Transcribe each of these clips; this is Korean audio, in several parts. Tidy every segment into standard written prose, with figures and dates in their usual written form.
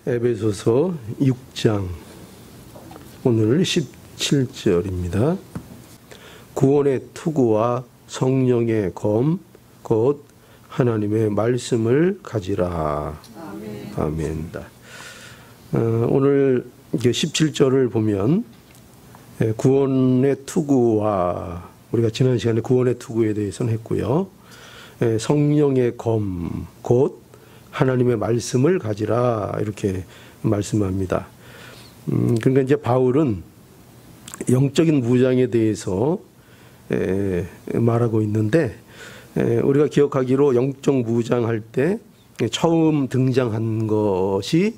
에베소서 6장 오늘 17절입니다. 구원의 투구와 성령의 검 곧 하나님의 말씀을 가지라. 아멘. 오늘 17절을 보면 구원의 투구와 우리가 지난 시간에 구원의 투구에 대해서는 했고요. 성령의 검 곧 하나님의 말씀을 가지라 이렇게 말씀합니다. 그러니까 이제 바울은 영적인 무장에 대해서 말하고 있는데 우리가 기억하기로 영적 무장할 때 처음 등장한 것이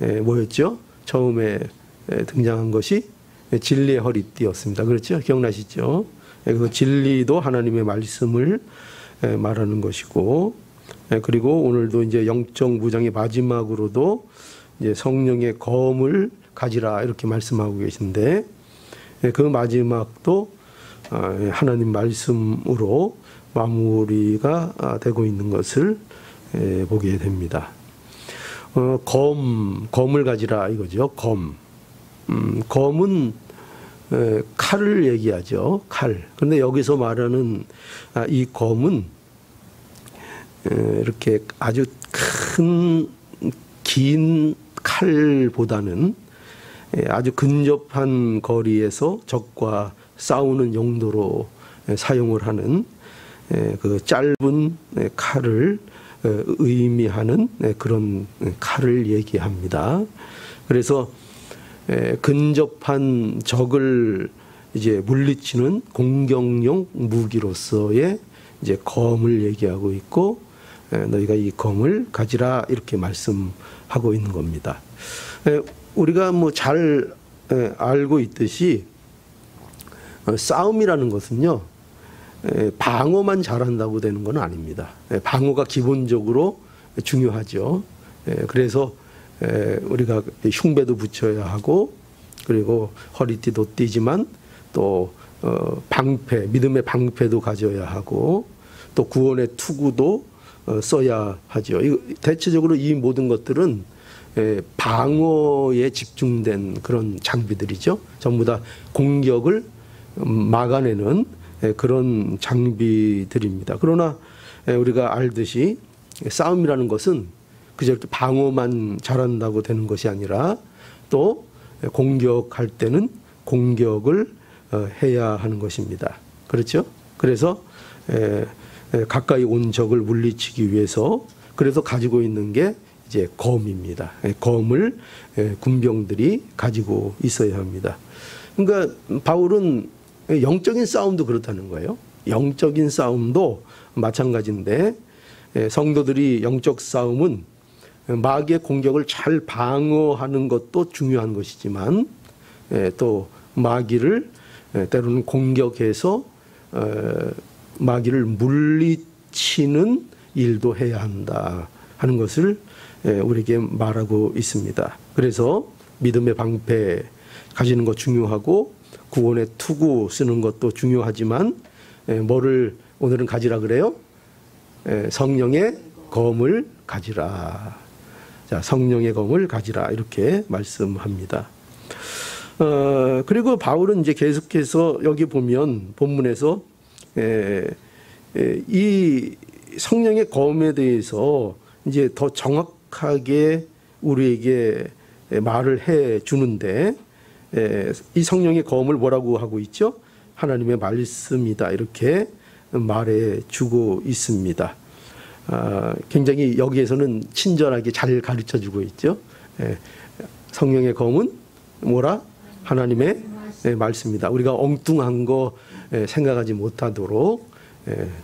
뭐였죠? 처음에 등장한 것이 진리의 허리띠였습니다. 그렇죠? 기억나시죠? 그 진리도 하나님의 말씀을 말하는 것이고, 그리고 오늘도 이제 영적 무장의 마지막으로도 이제 성령의 검을 가지라 이렇게 말씀하고 계신데, 그 마지막도 하나님 말씀으로 마무리가 되고 있는 것을 보게 됩니다. 검을 가지라 이거죠. 검은 칼을 얘기하죠. 칼. 그런데 여기서 말하는 이 검은 이렇게 아주 긴 칼보다는 아주 근접한 거리에서 적과 싸우는 용도로 사용을 하는 그 짧은 칼을 의미하는 그런 칼을 얘기합니다. 그래서 근접한 적을 이제 물리치는 공격용 무기로서의 이제 검을 얘기하고 있고, 너희가 이 검을 가지라 이렇게 말씀하고 있는 겁니다. 우리가 뭐 잘 알고 있듯이 싸움이라는 것은요, 방어만 잘한다고 되는 건 아닙니다. 방어가 기본적으로 중요하죠. 그래서 우리가 흉배도 붙여야 하고, 그리고 허리띠도 띠지만 또 방패, 믿음의 방패도 가져야 하고, 또 구원의 투구도 써야 하죠. 대체적으로 이 모든 것들은 방어에 집중된 그런 장비들이죠. 전부 다 공격을 막아내는 그런 장비들입니다. 그러나 우리가 알듯이 싸움이라는 것은 그저 이렇게 방어만 잘한다고 되는 것이 아니라 또 공격할 때는 공격을 해야 하는 것입니다. 그렇죠? 그래서 가까이 온 적을 물리치기 위해서 그래서 가지고 있는 게 이제 검입니다. 검을 군병들이 가지고 있어야 합니다. 그러니까 바울은 영적인 싸움도 그렇다는 거예요. 영적인 싸움도 마찬가지인데, 성도들이 영적 싸움은 마귀의 공격을 잘 방어하는 것도 중요한 것이지만, 또 마귀를 때로는 공격해서 마귀를 물리치는 일도 해야 한다 하는 것을 우리에게 말하고 있습니다. 그래서 믿음의 방패 가지는 것 중요하고, 구원의 투구 쓰는 것도 중요하지만, 뭐를 오늘은 가지라 그래요? 성령의 검을 가지라. 자, 성령의 검을 가지라 이렇게 말씀합니다. 그리고 바울은 이제 계속해서 여기 보면 본문에서 이 성령의 검에 대해서 이제 더 정확하게 우리에게 말을 해 주는데, 이 성령의 검을 뭐라고 하고 있죠? 하나님의 말씀이다 이렇게 말해 주고 있습니다. 굉장히 여기에서는 친절하게 잘 가르쳐 주고 있죠. 성령의 검은 뭐라? 하나님의 말씀이다. 우리가 엉뚱한 거 생각하지 못하도록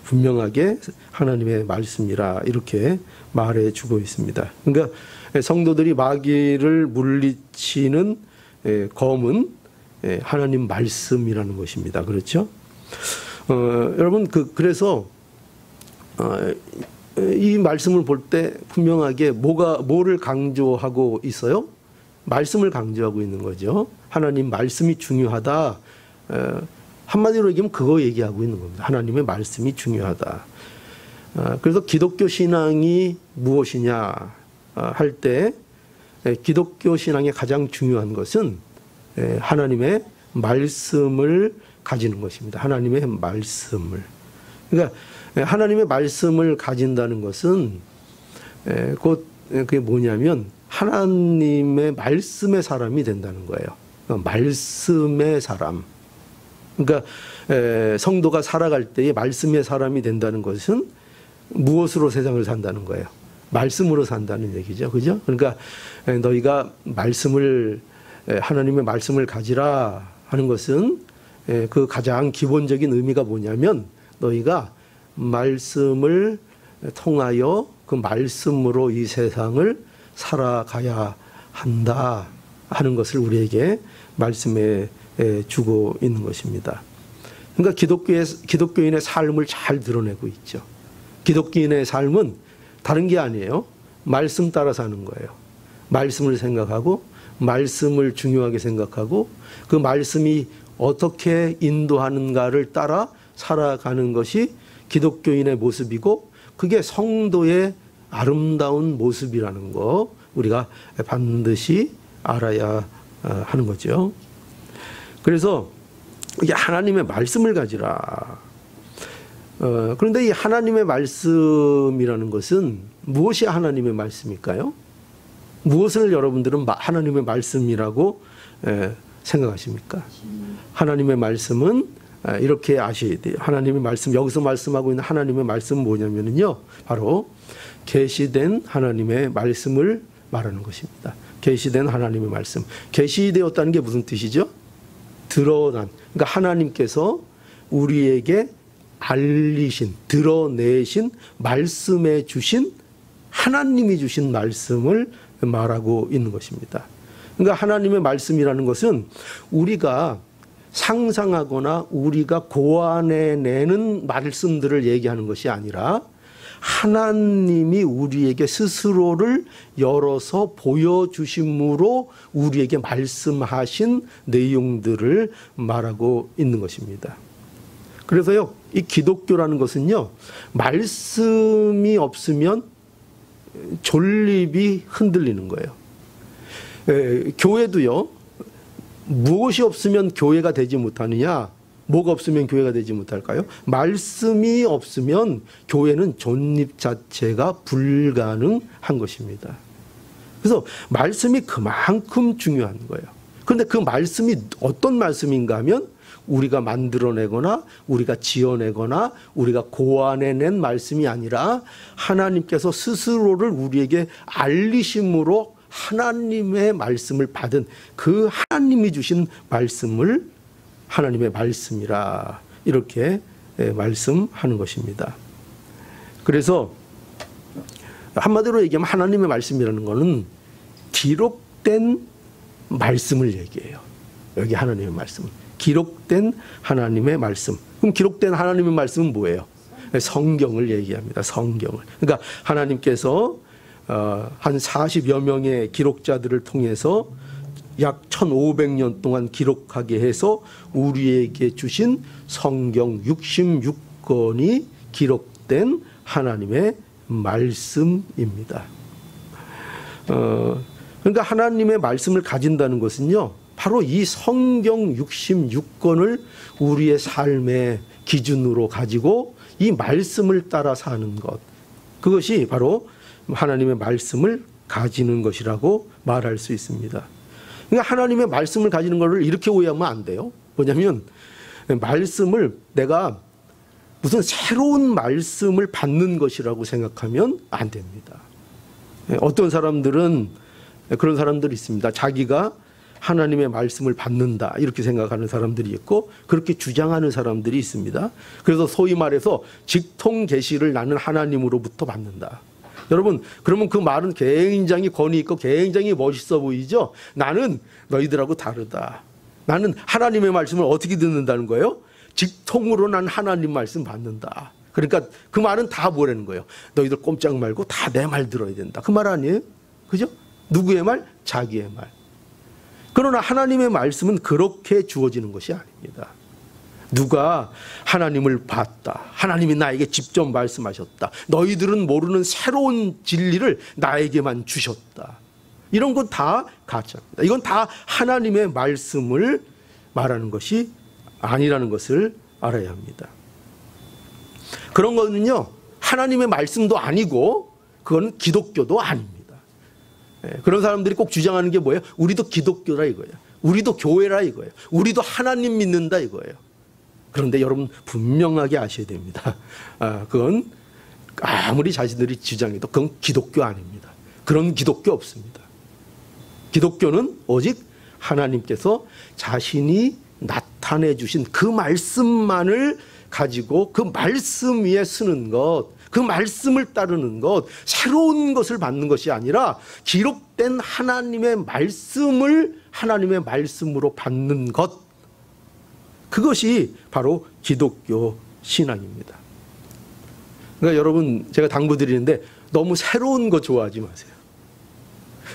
분명하게 하나님의 말씀이라 이렇게 말해 주고 있습니다. 그러니까 성도들이 마귀를 물리치는 검은 하나님 말씀이라는 것입니다. 그렇죠? 여러분 그래서 이 말씀을 볼 때 분명하게 뭐를 강조하고 있어요? 말씀을 강조하고 있는 거죠. 하나님 말씀이 중요하다. 한마디로 얘기하면 그거 얘기하고 있는 겁니다. 하나님의 말씀이 중요하다. 그래서 기독교 신앙이 무엇이냐 할 때 기독교 신앙의 가장 중요한 것은 하나님의 말씀을 가지는 것입니다. 하나님의 말씀을. 그러니까 하나님의 말씀을 가진다는 것은 곧 그게 뭐냐면 하나님의 말씀의 사람이 된다는 거예요. 말씀의 사람. 그러니까 성도가 살아갈 때에 말씀의 사람이 된다는 것은 무엇으로 세상을 산다는 거예요? 말씀으로 산다는 얘기죠. 그죠? 그러니까 너희가 말씀을 하나님의 말씀을 가지라 하는 것은 그 가장 기본적인 의미가 뭐냐면 너희가 말씀을 통하여 그 말씀으로 이 세상을 살아가야 한다 하는 것을 우리에게 말씀해 주고 있는 것입니다. 그러니까 기독교인의 삶을 잘 드러내고 있죠. 기독교인의 삶은 다른 게 아니에요. 말씀 따라 사는 거예요. 말씀을 생각하고 말씀을 중요하게 생각하고 그 말씀이 어떻게 인도하는가를 따라 살아가는 것이 기독교인의 모습이고 그게 성도의 아름다운 모습이라는 거 우리가 반드시 알아야 하는 거죠. 그래서 이게 하나님의 말씀을 가지라. 그런데 이 하나님의 말씀이라는 것은 무엇이 하나님의 말씀일까요? 무엇을 여러분들은 하나님의 말씀이라고 생각하십니까? 하나님의 말씀은 이렇게 아셔야 돼요. 하나님의 말씀, 여기서 말씀하고 있는 하나님의 말씀은 뭐냐면요, 바로 계시된 하나님의 말씀을 말하는 것입니다. 계시된 하나님의 말씀. 계시되었다는 게 무슨 뜻이죠? 드러난. 그러니까 하나님께서 우리에게 알리신, 드러내신, 말씀해 주신, 하나님이 주신 말씀을 말하고 있는 것입니다. 그러니까 하나님의 말씀이라는 것은 우리가 상상하거나 우리가 고안해내는 말씀들을 얘기하는 것이 아니라 하나님이 우리에게 스스로를 열어서 보여주심으로 우리에게 말씀하신 내용들을 말하고 있는 것입니다. 그래서요, 이 기독교라는 것은요, 말씀이 없으면 존립이 흔들리는 거예요. 교회도요, 무엇이 없으면 교회가 되지 못하느냐? 뭐가 없으면 교회가 되지 못할까요? 말씀이 없으면 교회는 존립 자체가 불가능한 것입니다. 그래서 말씀이 그만큼 중요한 거예요. 그런데 그 말씀이 어떤 말씀인가 하면 우리가 만들어내거나 우리가 지어내거나 우리가 고안해낸 말씀이 아니라 하나님께서 스스로를 우리에게 알리심으로 하나님의 말씀을 받은 그 하나님이 주신 말씀을 하나님의 말씀이라 이렇게 말씀하는 것입니다. 그래서 한마디로 얘기하면 하나님의 말씀이라는 것은 기록된 말씀을 얘기해요. 여기 하나님의 말씀은 기록된 하나님의 말씀. 그럼 기록된 하나님의 말씀은 뭐예요? 성경을 얘기합니다. 성경을. 그러니까 하나님께서 한 40여 명의 기록자들을 통해서 약 1500년 동안 기록하게 해서 우리에게 주신 성경 66권이 기록된 하나님의 말씀입니다. 그러니까 하나님의 말씀을 가진다는 것은요, 바로 이 성경 66권을 우리의 삶의 기준으로 가지고 이 말씀을 따라 사는 것, 그것이 바로 하나님의 말씀을 가지는 것이라고 말할 수 있습니다. 그러니까 하나님의 말씀을 가지는 것을 이렇게 오해하면 안 돼요. 뭐냐면 말씀을 내가 무슨 새로운 말씀을 받는 것이라고 생각하면 안 됩니다. 어떤 사람들은 그런 사람들이 있습니다. 자기가 하나님의 말씀을 받는다 이렇게 생각하는 사람들이 있고 그렇게 주장하는 사람들이 있습니다. 그래서 소위 말해서 직통 계시를 나는 하나님으로부터 받는다. 여러분, 그러면 그 말은 굉장히 권위 있고 굉장히 멋있어 보이죠? 나는 너희들하고 다르다. 나는 하나님의 말씀을 어떻게 듣는다는 거예요? 직통으로 난 하나님 말씀 받는다. 그러니까 그 말은 다 뭐라는 거예요? 너희들 꼼짝 말고 다 내 말 들어야 된다. 그 말 아니에요? 그죠? 누구의 말? 자기의 말. 그러나 하나님의 말씀은 그렇게 주어지는 것이 아닙니다. 누가 하나님을 봤다. 하나님이 나에게 직접 말씀하셨다. 너희들은 모르는 새로운 진리를 나에게만 주셨다. 이런 건 다 가짜입니다. 이건 다 하나님의 말씀을 말하는 것이 아니라는 것을 알아야 합니다. 그런 거는요, 하나님의 말씀도 아니고 그건 기독교도 아닙니다. 그런 사람들이 꼭 주장하는 게 뭐예요? 우리도 기독교라 이거예요. 우리도 교회라 이거예요. 우리도 하나님 믿는다 이거예요. 그런데 여러분 분명하게 아셔야 됩니다. 그건 아무리 자신들이 주장해도 그건 기독교 아닙니다. 그런 기독교 없습니다. 기독교는 오직 하나님께서 자신이 나타내 주신 그 말씀만을 가지고 그 말씀 위에 쓰는 것, 그 말씀을 따르는 것, 새로운 것을 받는 것이 아니라 기록된 하나님의 말씀을 하나님의 말씀으로 받는 것, 그것이 바로 기독교 신앙입니다. 그러니까 여러분, 제가 당부드리는데 너무 새로운 거 좋아하지 마세요.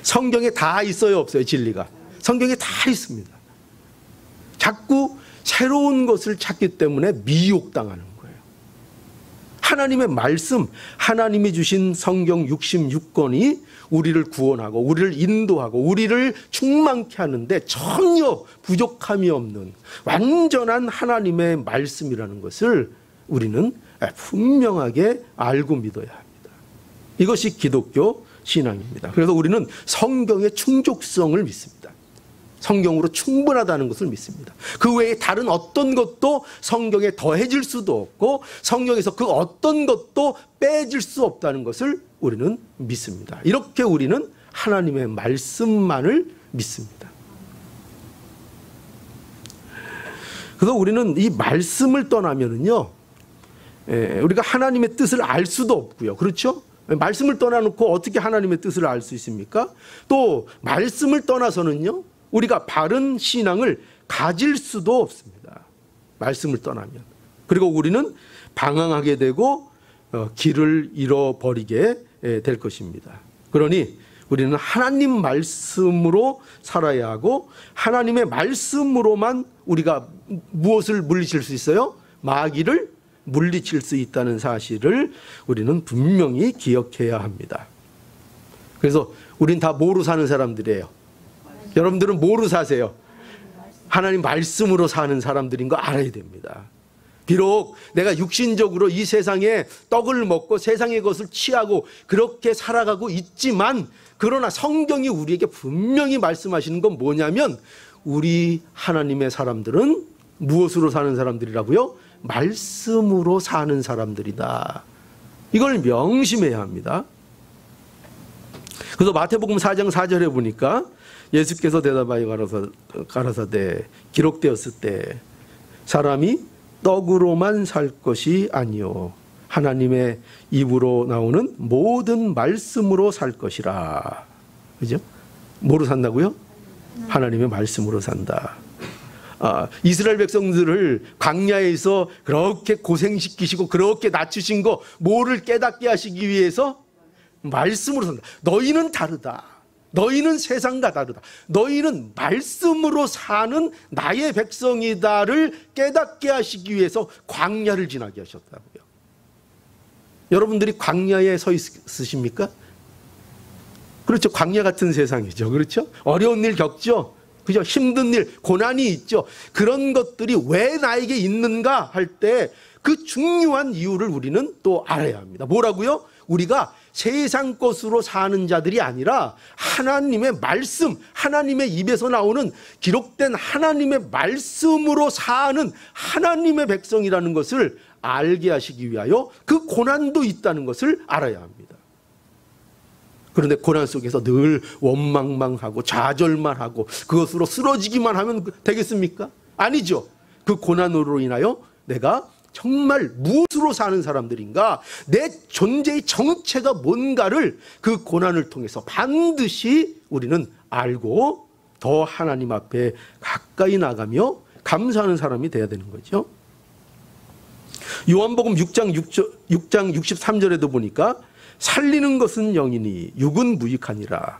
성경에 다 있어요, 없어요? 진리가 성경에 다 있습니다. 자꾸 새로운 것을 찾기 때문에 미혹당하는 거예요. 하나님의 말씀, 하나님이 주신 성경 66권이 우리를 구원하고 우리를 인도하고 우리를 충만케 하는데 전혀 부족함이 없는 완전한 하나님의 말씀이라는 것을 우리는 분명하게 알고 믿어야 합니다. 이것이 기독교 신앙입니다. 그래서 우리는 성경의 충족성을 믿습니다. 성경으로 충분하다는 것을 믿습니다. 그 외에 다른 어떤 것도 성경에 더해질 수도 없고 성경에서 그 어떤 것도 빼질 수 없다는 것을 우리는 믿습니다. 이렇게 우리는 하나님의 말씀만을 믿습니다. 그래서 우리는 이 말씀을 떠나면은요, 우리가 하나님의 뜻을 알 수도 없고요. 그렇죠? 말씀을 떠나놓고 어떻게 하나님의 뜻을 알 수 있습니까? 또 말씀을 떠나서는요, 우리가 바른 신앙을 가질 수도 없습니다. 말씀을 떠나면. 그리고 우리는 방황하게 되고 길을 잃어버리게 될 것입니다. 그러니 우리는 하나님 말씀으로 살아야 하고 하나님의 말씀으로만 우리가 무엇을 물리칠 수 있어요? 마귀를 물리칠 수 있다는 사실을 우리는 분명히 기억해야 합니다. 그래서 우린 다 뭐로 사는 사람들이에요? 여러분들은 뭐로 사세요? 하나님 말씀으로 사는 사람들인 거 알아야 됩니다. 비록 내가 육신적으로 이 세상에 떡을 먹고 세상의 것을 취하고 그렇게 살아가고 있지만, 그러나 성경이 우리에게 분명히 말씀하시는 건 뭐냐면 우리 하나님의 사람들은 무엇으로 사는 사람들이라고요? 말씀으로 사는 사람들이다. 이걸 명심해야 합니다. 그래서 마태복음 4장 4절에 보니까 예수께서 대답하여 가라사대 기록되었을 때 사람이 떡으로만 살 것이 아니요 하나님의 입으로 나오는 모든 말씀으로 살 것이라. 그죠? 뭐로 산다고요? 하나님의 말씀으로 산다. 이스라엘 백성들을 광야에서 그렇게 고생시키시고 그렇게 낮추신 거 뭐를 깨닫게 하시기 위해서? 말씀으로 산다. 너희는 다르다. 너희는 세상과 다르다. 너희는 말씀으로 사는 나의 백성이다를 깨닫게 하시기 위해서 광야를 지나게 하셨다고요. 여러분들이 광야에 서 있으십니까? 그렇죠. 광야 같은 세상이죠. 그렇죠. 어려운 일 겪죠. 그죠. 힘든 일, 고난이 있죠. 그런 것들이 왜 나에게 있는가 할 때 그 중요한 이유를 우리는 또 알아야 합니다. 뭐라고요? 우리가 세상 것으로 사는 자들이 아니라 하나님의 말씀, 하나님의 입에서 나오는 기록된 하나님의 말씀으로 사는 하나님의 백성이라는 것을 알게 하시기 위하여 그 고난도 있다는 것을 알아야 합니다. 그런데 고난 속에서 늘 원망만 좌절만 하고 그것으로 쓰러지기만 하면 되겠습니까? 아니죠. 그 고난으로 인하여 내가 정말 무엇으로 사는 사람들인가, 내 존재의 정체가 뭔가를 그 고난을 통해서 반드시 우리는 알고 더 하나님 앞에 가까이 나가며 감사하는 사람이 돼야 되는 거죠. 요한복음 6장 63절에도 보니까 살리는 것은 영이니 육은 무익하니라.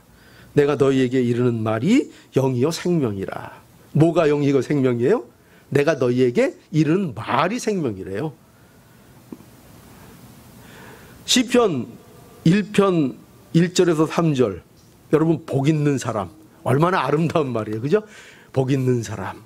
내가 너희에게 이르는 말이 영이요 생명이라. 뭐가 영이고 생명이에요? 내가 너희에게 이르는 말이 생명이래요. 시편 1편 1절에서 3절 여러분, 복 있는 사람, 얼마나 아름다운 말이에요, 그죠? 복 있는 사람.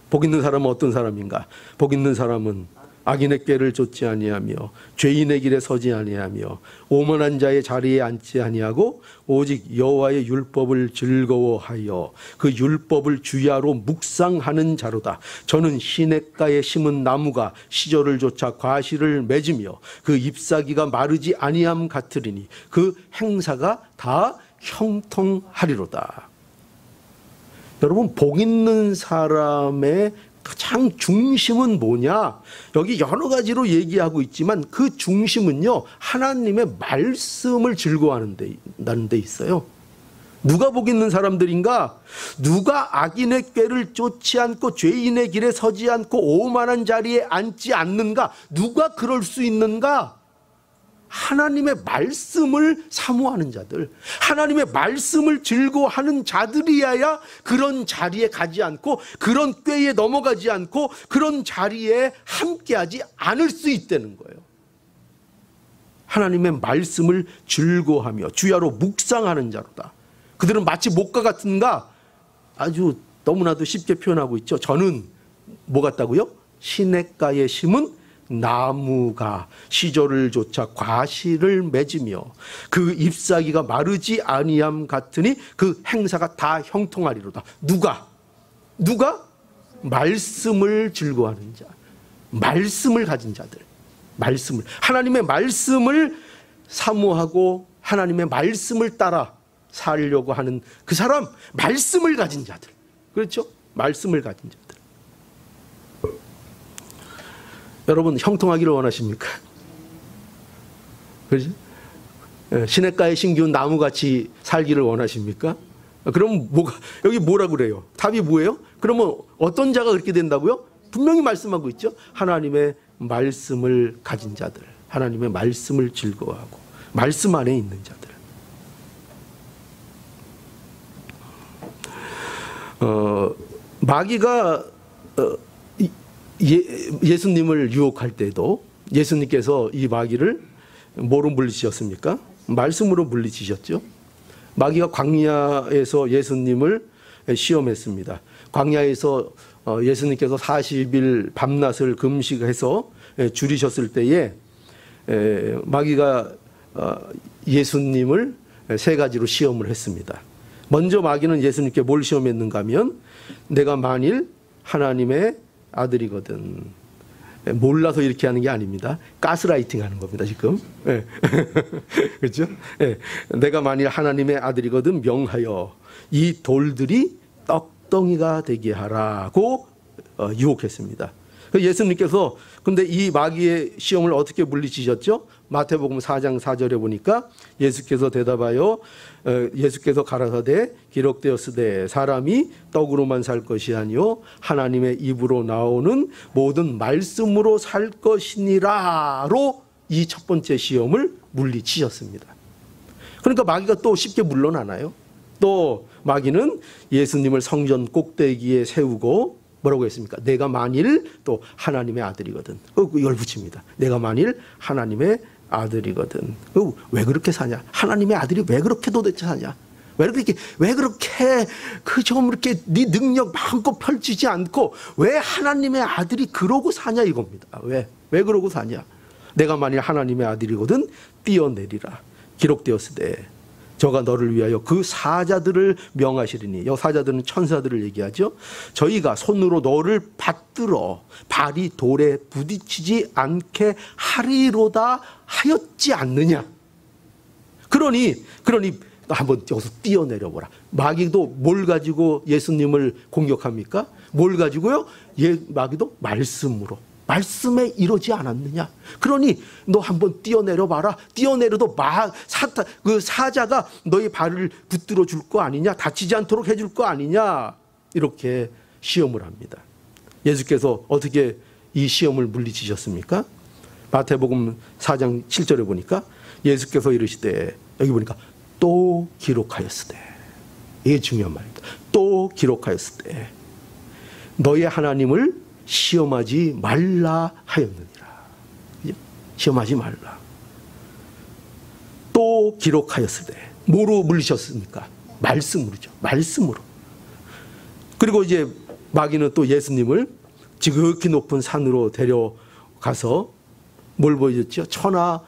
복 있는 사람은 어떤 사람인가? 복 있는 사람은 악인의 꾀를 쫓지 아니하며 죄인의 길에 서지 아니하며 오만한 자의 자리에 앉지 아니하고 오직 여호와의 율법을 즐거워하여 그 율법을 주야로 묵상하는 자로다. 저는 시냇가에 심은 나무가 시절을 쫓아 과실을 맺으며 그 잎사귀가 마르지 아니함 같으리니 그 행사가 다 형통하리로다. 여러분, 복 있는 사람의 가장 중심은 뭐냐? 여기 여러 가지로 얘기하고 있지만 그 중심은요, 하나님의 말씀을 즐거워하는 데 있어요. 누가 복 있는 사람들인가? 누가 악인의 꾀를 쫓지 않고 죄인의 길에 서지 않고 오만한 자리에 앉지 않는가? 누가 그럴 수 있는가? 하나님의 말씀을 사모하는 자들, 하나님의 말씀을 즐거워하는 자들이야야 그런 자리에 가지 않고 그런 꾀에 넘어가지 않고 그런 자리에 함께하지 않을 수 있다는 거예요. 하나님의 말씀을 즐거워하며 주야로 묵상하는 자로다. 그들은 마치 목과 같은가? 아주 너무나도 쉽게 표현하고 있죠. 저는 뭐 같다고요? 시냇가에 심은 나무가 시절을 쫓아 과실을 맺으며 그 잎사귀가 마르지 아니함 같으니 그 행사가 다 형통하리로다. 누가? 말씀을 즐거워하는 자, 말씀을 가진 자들, 말씀을, 하나님의 말씀을 사모하고 하나님의 말씀을 따라 살려고 하는 그 사람, 말씀을 가진 자들, 그렇죠? 말씀을 가진 자들. 여러분, 형통하기를 원하십니까? 그렇죠? 시냇가에 심기운 나무같이 살기를 원하십니까? 그럼 여기 뭐라 그래요? 답이 뭐예요? 그러면 어떤 자가 그렇게 된다고요? 분명히 말씀하고 있죠. 하나님의 말씀을 가진 자들, 하나님의 말씀을 즐거워하고 말씀 안에 있는 자들. 마귀가 예수님을 유혹할 때도 예수님께서 이 마귀를 뭐로 물리치셨습니까? 말씀으로 물리치셨죠. 마귀가 광야에서 예수님을 시험했습니다. 광야에서 예수님께서 40일 밤낮을 금식해서 줄이셨을 때에 마귀가 예수님을 세 가지로 시험을 했습니다. 먼저 마귀는 예수님께 뭘 시험했는가 하면, 내가 만일 하나님의 아들이거든. 몰라서 이렇게 하는 게 아닙니다. 가스라이팅 하는 겁니다, 지금. 네. 그렇죠? 네. 내가 만일 하나님의 아들이거든 명하여 이 돌들이 떡덩이가 되게 하라고 유혹했습니다. 예수님께서 근데 이 마귀의 시험을 어떻게 물리치셨죠? 마태복음 4장 4절에 보니까 예수께서 대답하여 예수께서 가라사대 기록되었으되 사람이 떡으로만 살 것이 아니요 하나님의 입으로 나오는 모든 말씀으로 살 것이니라로 이 첫 번째 시험을 물리치셨습니다. 그러니까 마귀가 또 쉽게 물러나나요? 또 마귀는 예수님을 성전 꼭대기에 세우고 뭐라고 했습니까? 내가 만일 또 하나님의 아들이거든. 이걸 붙입니다. 내가 만일 하나님의 아들이거든. 왜 그렇게 사냐? 하나님의 아들이 왜 그렇게 도대체 사냐? 왜 그렇게 좀 이렇게 네 능력 마음껏 펼치지 않고 왜 하나님의 아들이 그러고 사냐 이겁니다. 왜 그러고 사냐? 내가 만일 하나님의 아들이거든 뛰어내리라. 기록되었으되 저가 너를 위하여 그 사자들을 명하시리니, 이 사자들은 천사들을 얘기하죠. 저희가 손으로 너를 받들어 발이 돌에 부딪히지 않게 하리로다 하였지 않느냐. 그러니 한번 여기서 뛰어내려보라. 마귀도 뭘 가지고 예수님을 공격합니까? 뭘 가지고요? 마귀도 말씀으로. 말씀에 이러지 않았느냐. 그러니 너 한번 뛰어내려 봐라. 뛰어내려도 그 사자가 너의 발을 붙들어 줄 거 아니냐. 다치지 않도록 해줄 거 아니냐. 이렇게 시험을 합니다. 예수께서 어떻게 이 시험을 물리치셨습니까? 마태복음 4장 7절에 보니까 예수께서 이르시되, 여기 보니까 또 기록하였으되, 이게 중요한 말입니다. 또 기록하였으되 너의 하나님을 시험하지 말라 하였느니라. 시험하지 말라. 또 기록하였으되, 뭐로 물리셨습니까? 말씀으로죠. 말씀으로. 그리고 이제 마귀는 또 예수님을 지극히 높은 산으로 데려가서 뭘 보여줬죠? 천하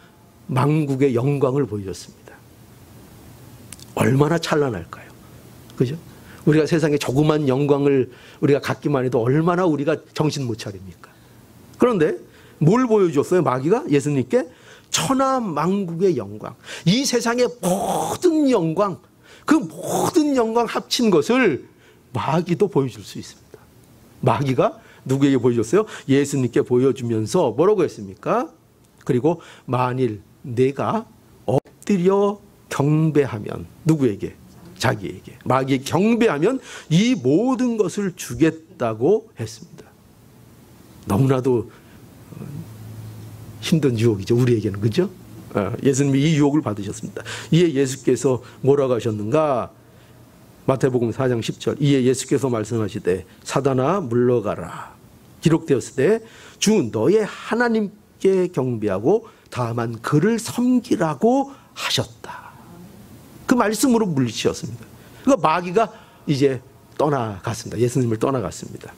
만국의 영광을 보여줬습니다. 얼마나 찬란할까요? 그죠? 우리가 세상에 조그만 영광을 우리가 갖기만 해도 얼마나 우리가 정신 못 차립니까? 그런데 뭘 보여줬어요? 마귀가 예수님께 천하 만국의 영광, 이 세상의 모든 영광, 그 모든 영광 합친 것을 마귀도 보여줄 수 있습니다. 마귀가 누구에게 보여줬어요? 예수님께 보여주면서 뭐라고 했습니까? 그리고 만일 내가 엎드려 경배하면, 누구에게? 자기에게. 마귀에 경배하면 이 모든 것을 주겠다고 했습니다. 너무나도 힘든 유혹이죠, 우리에게는. 그죠? 예수님이 이 유혹을 받으셨습니다. 이에 예수께서 뭐라고 하셨는가? 마태복음 4장 10절. 이에 예수께서 말씀하시되 사단아 물러가라. 기록되었을 때 주 너의 하나님께 경배하고 다만 그를 섬기라고 하셨다. 그 말씀으로 물리치셨습니다. 그러니까 마귀가 이제 떠나갔습니다. 예수님을 떠나갔습니다.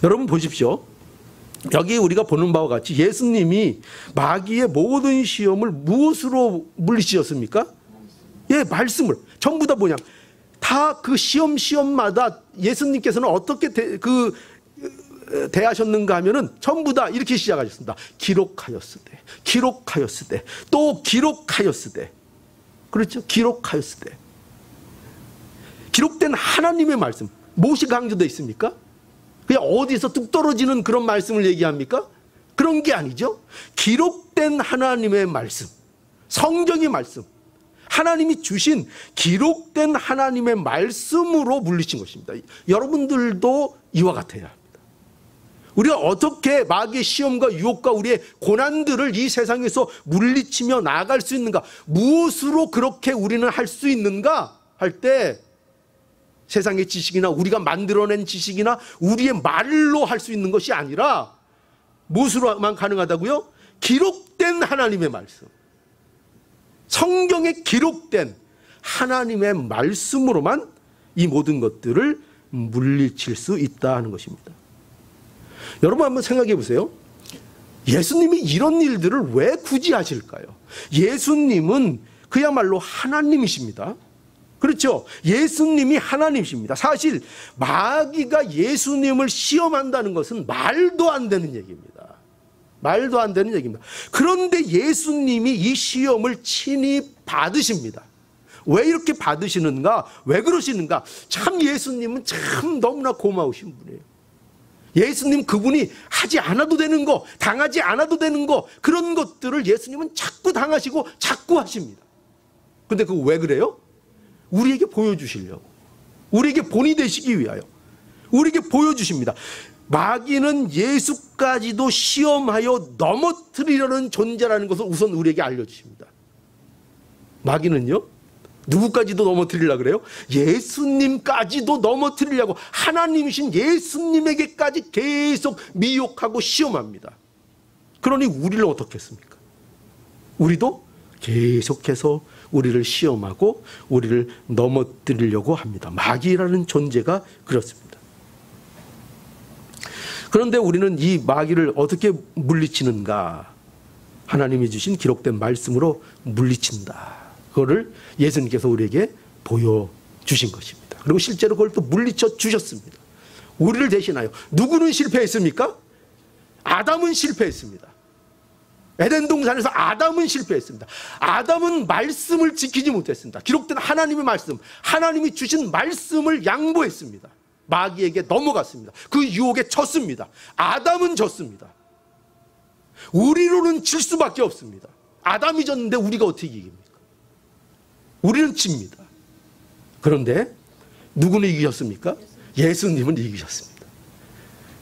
여러분 보십시오. 여기 우리가 보는 바와 같이 예수님이 마귀의 모든 시험을 무엇으로 물리치셨습니까? 예, 말씀을. 전부 다 뭐냐? 다 그 시험마다 예수님께서는 어떻게 대하셨는가 하면은 전부 다 이렇게 시작하셨습니다. 기록하였으되, 기록하였으되, 또 기록하였으되. 그렇죠? 기록하였으되. 기록된 하나님의 말씀. 무엇이 강조되어 있습니까? 그냥 어디서 뚝 떨어지는 그런 말씀을 얘기합니까? 그런 게 아니죠. 기록된 하나님의 말씀, 성경의 말씀, 하나님이 주신 기록된 하나님의 말씀으로 물리친 것입니다. 여러분들도 이와 같아야 합니다. 우리가 어떻게 마귀의 시험과 유혹과 우리의 고난들을 이 세상에서 물리치며 나아갈 수 있는가? 무엇으로 그렇게 우리는 할 수 있는가? 할 때 세상의 지식이나 우리가 만들어낸 지식이나 우리의 말로 할 수 있는 것이 아니라 무엇으로만 가능하다고요? 기록된 하나님의 말씀, 성경에 기록된 하나님의 말씀으로만 이 모든 것들을 물리칠 수 있다는 것입니다. 여러분 한번 생각해 보세요. 예수님이 이런 일들을 왜 굳이 하실까요? 예수님은 그야말로 하나님이십니다. 그렇죠? 예수님이 하나님이십니다. 사실 마귀가 예수님을 시험한다는 것은 말도 안 되는 얘기입니다. 말도 안 되는 얘기입니다. 그런데 예수님이 이 시험을 친히 받으십니다. 왜 이렇게 받으시는가? 왜 그러시는가? 참 예수님은 참 너무나 고마우신 분이에요. 예수님 그분이 하지 않아도 되는 거, 당하지 않아도 되는 거, 그런 것들을 예수님은 자꾸 당하시고 자꾸 하십니다. 근데 그거 왜 그래요? 우리에게 보여주시려고, 우리에게 본이 되시기 위하여 우리에게 보여주십니다. 마귀는 예수까지도 시험하여 넘어뜨리려는 존재라는 것을 우선 우리에게 알려주십니다. 마귀는요, 누구까지도 넘어뜨리려고 그래요? 예수님까지도 넘어뜨리려고, 하나님이신 예수님에게까지 계속 미혹하고 시험합니다. 그러니 우리를 어떻게 했습니까? 우리도 계속해서 우리를 시험하고 우리를 넘어뜨리려고 합니다. 마귀라는 존재가 그렇습니다. 그런데 우리는 이 마귀를 어떻게 물리치는가? 하나님이 주신 기록된 말씀으로 물리친다. 그거를 예수님께서 우리에게 보여주신 것입니다. 그리고 실제로 그걸 또 물리쳐 주셨습니다. 우리를 대신하여. 누구는 실패했습니까? 아담은 실패했습니다. 에덴 동산에서 아담은 실패했습니다. 아담은 말씀을 지키지 못했습니다. 기록된 하나님의 말씀, 하나님이 주신 말씀을 양보했습니다. 마귀에게 넘어갔습니다. 그 유혹에 졌습니다. 아담은 졌습니다. 우리로는 질 수밖에 없습니다. 아담이 졌는데 우리가 어떻게 이깁니까? 우리는 집니다. 그런데 누구는 이기셨습니까? 예수님은 이기셨습니다.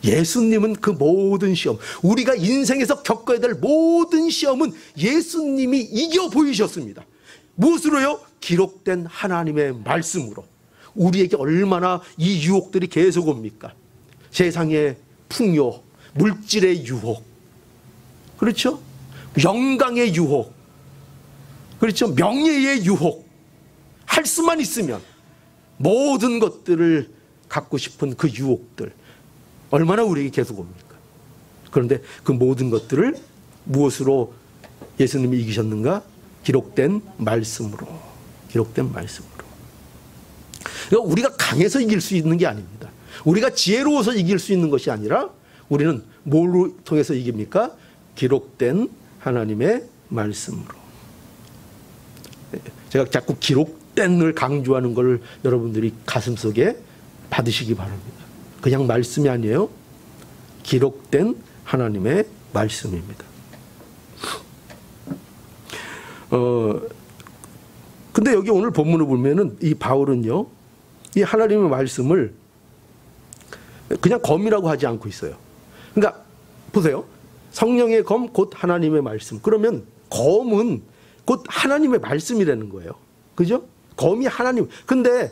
예수님은 그 모든 시험, 우리가 인생에서 겪어야 될 모든 시험은 예수님이 이겨 보이셨습니다. 무엇으로요? 기록된 하나님의 말씀으로. 우리에게 얼마나 이 유혹들이 계속 옵니까? 세상의 풍요, 물질의 유혹, 그렇죠? 영광의 유혹, 그렇죠? 명예의 유혹, 할 수만 있으면 모든 것들을 갖고 싶은 그 유혹들 얼마나 우리에게 계속 옵니까? 그런데 그 모든 것들을 무엇으로 예수님이 이기셨는가? 기록된 말씀으로. 기록된 말씀으로. 그러니까 우리가 강해서 이길 수 있는 게 아닙니다. 우리가 지혜로워서 이길 수 있는 것이 아니라 우리는 뭘로 통해서 이깁니까? 기록된 하나님의 말씀으로. 제가 자꾸 기록된을 강조하는 걸 여러분들이 가슴속에 받으시기 바랍니다. 그냥 말씀이 아니에요. 기록된 하나님의 말씀입니다. 근데 여기 오늘 본문을 보면은 이 바울은요, 이 하나님의 말씀을 그냥 검이라고 하지 않고 있어요. 그러니까 보세요. 성령의 검 곧 하나님의 말씀. 그러면 검은 곧 하나님의 말씀이라는 거예요. 그죠? 검이 하나님. 근데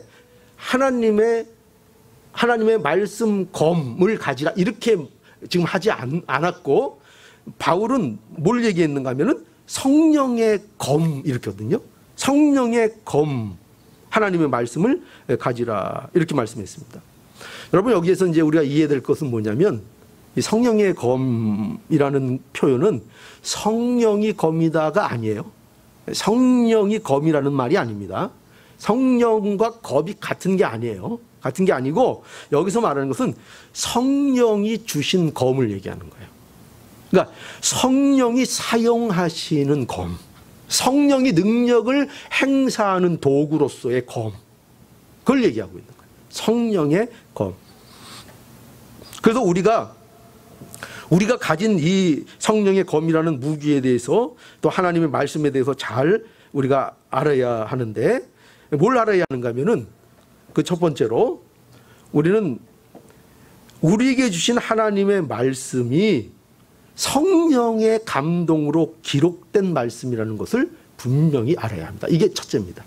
하나님의 말씀 검을 가지라 이렇게 지금 하지 않았고, 바울은 뭘 얘기했는가 하면은 성령의 검 이렇게거든요. 성령의 검, 하나님의 말씀을 가지라 이렇게 말씀했습니다. 여러분, 여기에서 이제 우리가 이해될 것은 뭐냐면, 이 성령의 검이라는 표현은 성령이 검이다가 아니에요. 성령이 검이라는 말이 아닙니다. 성령과 검이 같은 게 아니에요. 같은 게 아니고, 여기서 말하는 것은 성령이 주신 검을 얘기하는 거예요. 그러니까 성령이 사용하시는 검, 성령이 능력을 행사하는 도구로서의 검, 그걸 얘기하고 있는 거예요. 성령의 검. 그래서 우리가 가진 이 성령의 검이라는 무기에 대해서, 또 하나님의 말씀에 대해서 잘 우리가 알아야 하는데, 뭘 알아야 하는가 하면은, 그 첫 번째로 우리는 우리에게 주신 하나님의 말씀이 성령의 감동으로 기록된 말씀이라는 것을 분명히 알아야 합니다. 이게 첫째입니다.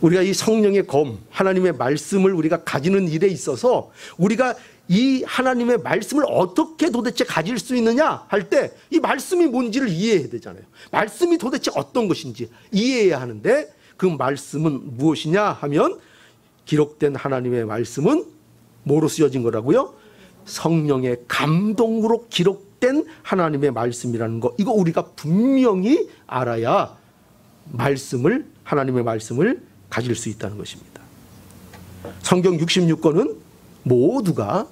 우리가 이 성령의 검, 하나님의 말씀을 우리가 가지는 일에 있어서 우리가 이 하나님의 말씀을 어떻게 도대체 가질 수 있느냐 할 때 이 말씀이 뭔지를 이해해야 되잖아요. 말씀이 도대체 어떤 것인지 이해해야 하는데, 그 말씀은 무엇이냐 하면, 기록된 하나님의 말씀은 뭐로 쓰여진 거라고요? 성령의 감동으로 기록된 하나님의 말씀이라는 거, 이거 우리가 분명히 알아야 하나님의 말씀을 가질 수 있다는 것입니다. 성경 66권은 모두가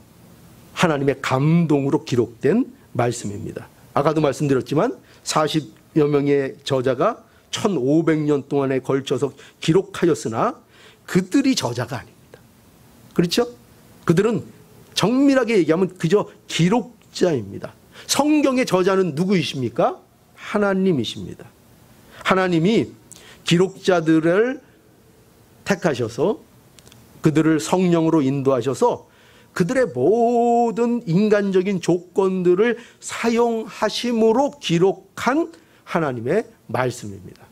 하나님의 감동으로 기록된 말씀입니다. 아까도 말씀드렸지만 40여 명의 저자가 1500년 동안에 걸쳐서 기록하였으나 그들이 저자가 아닙니다. 그렇죠? 그들은 정밀하게 얘기하면 그저 기록자입니다. 성경의 저자는 누구이십니까? 하나님이십니다. 하나님이 기록자들을 택하셔서 그들을 성령으로 인도하셔서 그들의 모든 인간적인 조건들을 사용하심으로 기록한 하나님의 말씀입니다.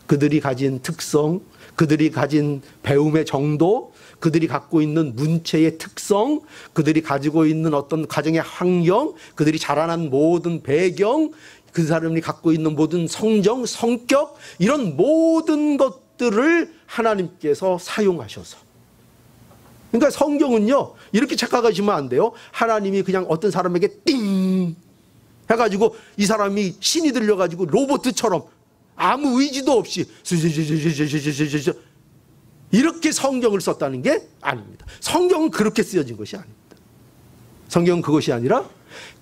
그들이 가진 특성, 그들이 가진 배움의 정도, 그들이 갖고 있는 문체의 특성, 그들이 가지고 있는 어떤 가정의 환경, 그들이 자라난 모든 배경, 그 사람이 갖고 있는 모든 성정, 성격, 이런 모든 것들을 하나님께서 사용하셔서. 그러니까 성경은요, 이렇게 착각하시면 안 돼요. 하나님이 그냥 어떤 사람에게 띵 해가지고 이 사람이 신이 들려가지고 로봇처럼 아무 의지도 없이 이렇게 성경을 썼다는 게 아닙니다. 성경은 그렇게 쓰여진 것이 아닙니다. 성경은 그것이 아니라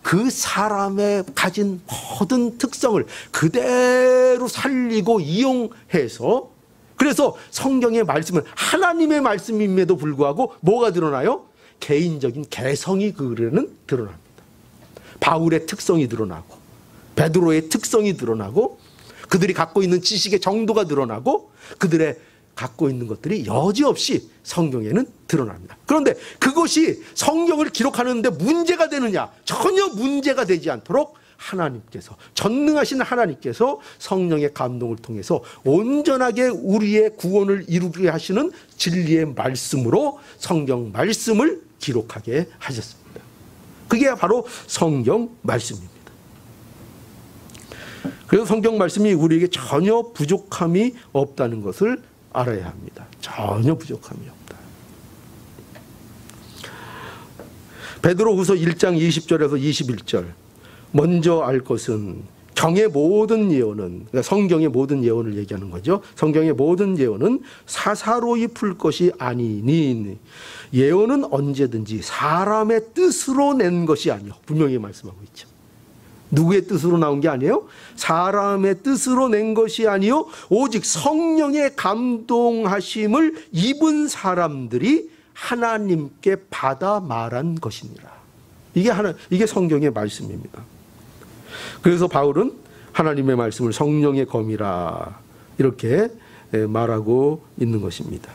그 사람의 가진 모든 특성을 그대로 살리고 이용해서, 그래서 성경의 말씀은 하나님의 말씀임에도 불구하고 뭐가 드러나요? 개인적인 개성이 그 글에는 드러납니다. 바울의 특성이 드러나고, 베드로의 특성이 드러나고, 그들이 갖고 있는 지식의 정도가 드러나고, 그들의 갖고 있는 것들이 여지없이 성경에는 드러납니다. 그런데 그것이 성경을 기록하는데 문제가 되느냐? 전혀 문제가 되지 않도록 하나님께서, 전능하신 하나님께서 성령의 감동을 통해서 온전하게 우리의 구원을 이루게 하시는 진리의 말씀으로 성경 말씀을 기록하게 하셨습니다. 그게 바로 성경 말씀입니다. 그래서 성경 말씀이 우리에게 전혀 부족함이 없다는 것을 알아야 합니다. 전혀 부족함이 없다. 베드로후서 1장 20절에서 21절. 먼저 알 것은 경의 모든 예언은, 그러니까 성경의 모든 예언을 얘기하는 거죠. 성경의 모든 예언은 사사로이 풀 것이 아니니 예언은 언제든지 사람의 뜻으로 낸 것이 아니요. 분명히 말씀하고 있죠. 누구의 뜻으로 나온 게 아니에요? 사람의 뜻으로 낸 것이 아니요. 오직 성령의 감동하심을 입은 사람들이 하나님께 받아 말한 것이니라. 이게 성경의 말씀입니다. 그래서 바울은 하나님의 말씀을 성령의 검이라 이렇게 말하고 있는 것입니다.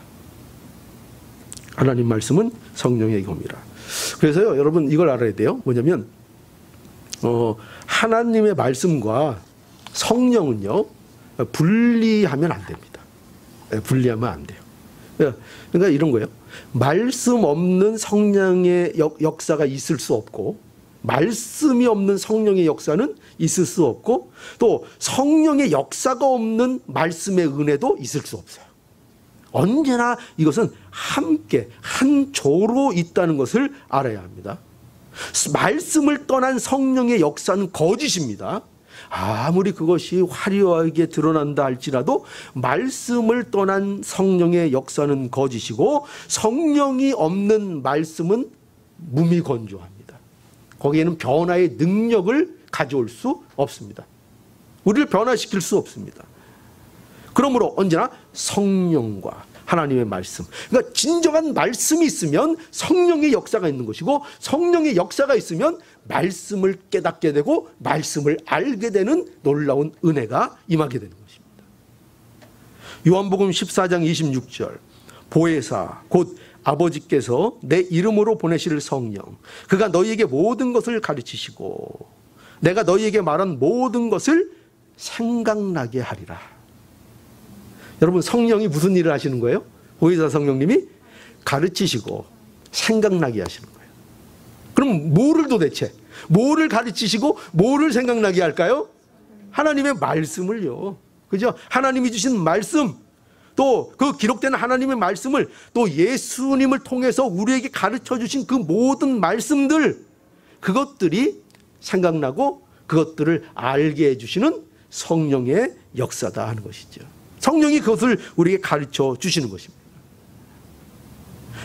하나님 말씀은 성령의 검이라. 그래서요, 여러분 이걸 알아야 돼요. 뭐냐면 하나님의 말씀과 성령은요 분리하면 안 됩니다. 분리하면 안 돼요. 그러니까 이런 거예요. 말씀 없는 성령의 역사가 있을 수 없고, 말씀이 없는 성령의 역사는 있을 수 없고, 또 성령의 역사가 없는 말씀의 은혜도 있을 수 없어요. 언제나 이것은 함께 한 조로 있다는 것을 알아야 합니다. 말씀을 떠난 성령의 역사는 거짓입니다. 아무리 그것이 화려하게 드러난다 할지라도 말씀을 떠난 성령의 역사는 거짓이고, 성령이 없는 말씀은 무미건조합니다. 거기에는 변화의 능력을 가져올 수 없습니다. 우리를 변화시킬 수 없습니다. 그러므로 언제나 성령과 하나님의 말씀, 그러니까 진정한 말씀이 있으면 성령의 역사가 있는 것이고, 성령의 역사가 있으면 말씀을 깨닫게 되고 말씀을 알게 되는 놀라운 은혜가 임하게 되는 것입니다. 요한복음 14장 26절, 보혜사 곧 아버지께서 내 이름으로 보내실 성령, 그가 너희에게 모든 것을 가르치시고 내가 너희에게 말한 모든 것을 생각나게 하리라. 여러분, 성령이 무슨 일을 하시는 거예요? 보혜사 성령님이 가르치시고 생각나게 하시는 거예요. 그럼 뭐를 도대체, 뭐를 가르치시고 뭐를 생각나게 할까요? 하나님의 말씀을요. 그죠? 하나님이 주신 말씀, 또 그 기록된 하나님의 말씀을, 또 예수님을 통해서 우리에게 가르쳐 주신 그 모든 말씀들, 그것들이 생각나고 그것들을 알게 해주시는 성령의 역사다 하는 것이죠. 성령이 그것을 우리에게 가르쳐 주시는 것입니다.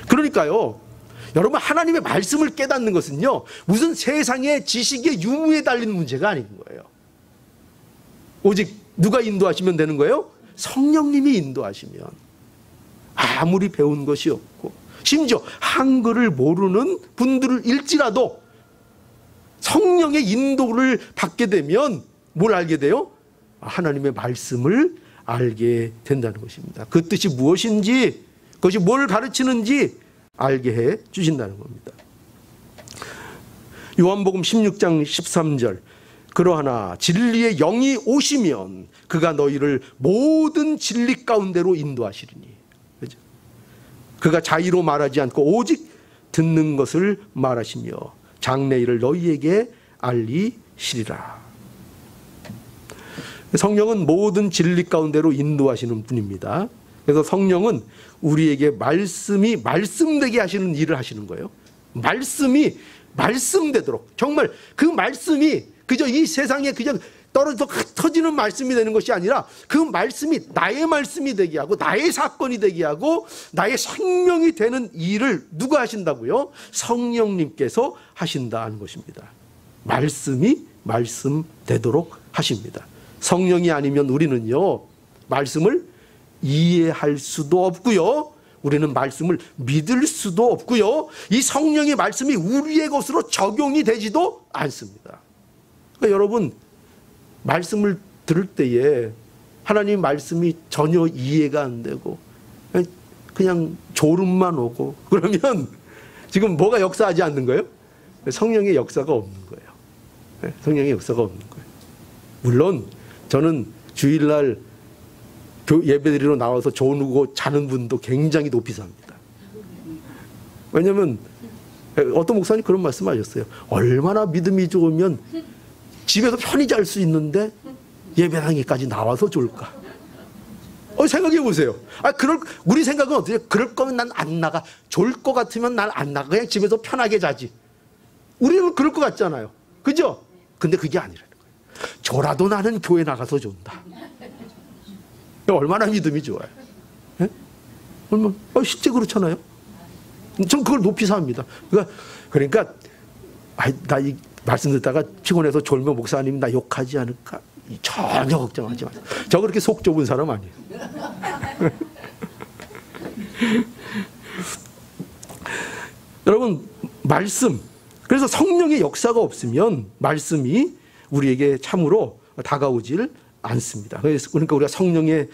그러니까요, 여러분, 하나님의 말씀을 깨닫는 것은요, 무슨 세상의 지식의 유무에 달린 문제가 아닌 거예요. 오직 누가 인도하시면 되는 거예요? 성령님이 인도하시면. 아무리 배운 것이 없고, 심지어 한글을 모르는 분들일지라도 성령의 인도를 받게 되면 뭘 알게 돼요? 하나님의 말씀을 알게 된다는 것입니다. 그 뜻이 무엇인지, 그것이 뭘 가르치는지 알게 해 주신다는 겁니다. 요한복음 16장 13절, 그러하나 진리의 영이 오시면 그가 너희를 모든 진리 가운데로 인도하시리니. 그죠? 그가 자의로 말하지 않고 오직 듣는 것을 말하시며 장래일을 너희에게 알리시리라. 성령은 모든 진리 가운데로 인도하시는 분입니다. 그래서 성령은 우리에게 말씀이 말씀되게 하시는 일을 하시는 거예요. 말씀이 말씀되도록, 정말 그 말씀이 그저 이 세상에 그냥 떨어져 흩어지는 말씀이 되는 것이 아니라 그 말씀이 나의 말씀이 되게 하고 나의 사건이 되게 하고 나의 생명이 되는 일을 누가 하신다고요? 성령님께서 하신다는 것입니다. 말씀이 말씀되도록 하십니다. 성령이 아니면 우리는요, 말씀을 이해할 수도 없고요, 우리는 말씀을 믿을 수도 없고요, 이 성령의 말씀이 우리의 것으로 적용이 되지도 않습니다. 그러니까 여러분, 말씀을 들을 때에 하나님 말씀이 전혀 이해가 안 되고 그냥 졸음만 오고 그러면 지금 뭐가 역사하지 않는 거예요? 성령의 역사가 없는 거예요. 성령의 역사가 없는 거예요. 물론 저는 주일날 예배드리러 나와서 조누고 자는 분도 굉장히 높이 삽니다. 왜냐하면 어떤 목사님 그런 말씀하셨어요. 얼마나 믿음이 좋으면 집에서 편히 잘 수 있는데 예배당에까지 나와서 졸까? 생각해 보세요. 우리 생각은 어때요? 그럴 거면 난 안 나가. 졸 것 같으면 난 안 나가. 그냥 집에서 편하게 자지. 우리는 그럴 것 같잖아요. 그죠? 근데 그게 아니라는 거예요. 졸아도 나는 교회 나가서 존다. 얼마나 믿음이 좋아요. 네? 실제 그렇잖아요. 전 그걸 높이 삽니다. 그러니까 나 이 말씀 듣다가 피곤해서 졸면 목사님 나 욕하지 않을까? 전혀 걱정하지 마세요. 저 그렇게 속 좁은 사람 아니에요. 여러분, 말씀. 그래서 성령의 역사가 없으면 말씀이 우리에게 참으로 다가오질 않습니다. 그러니까 우리가 성령의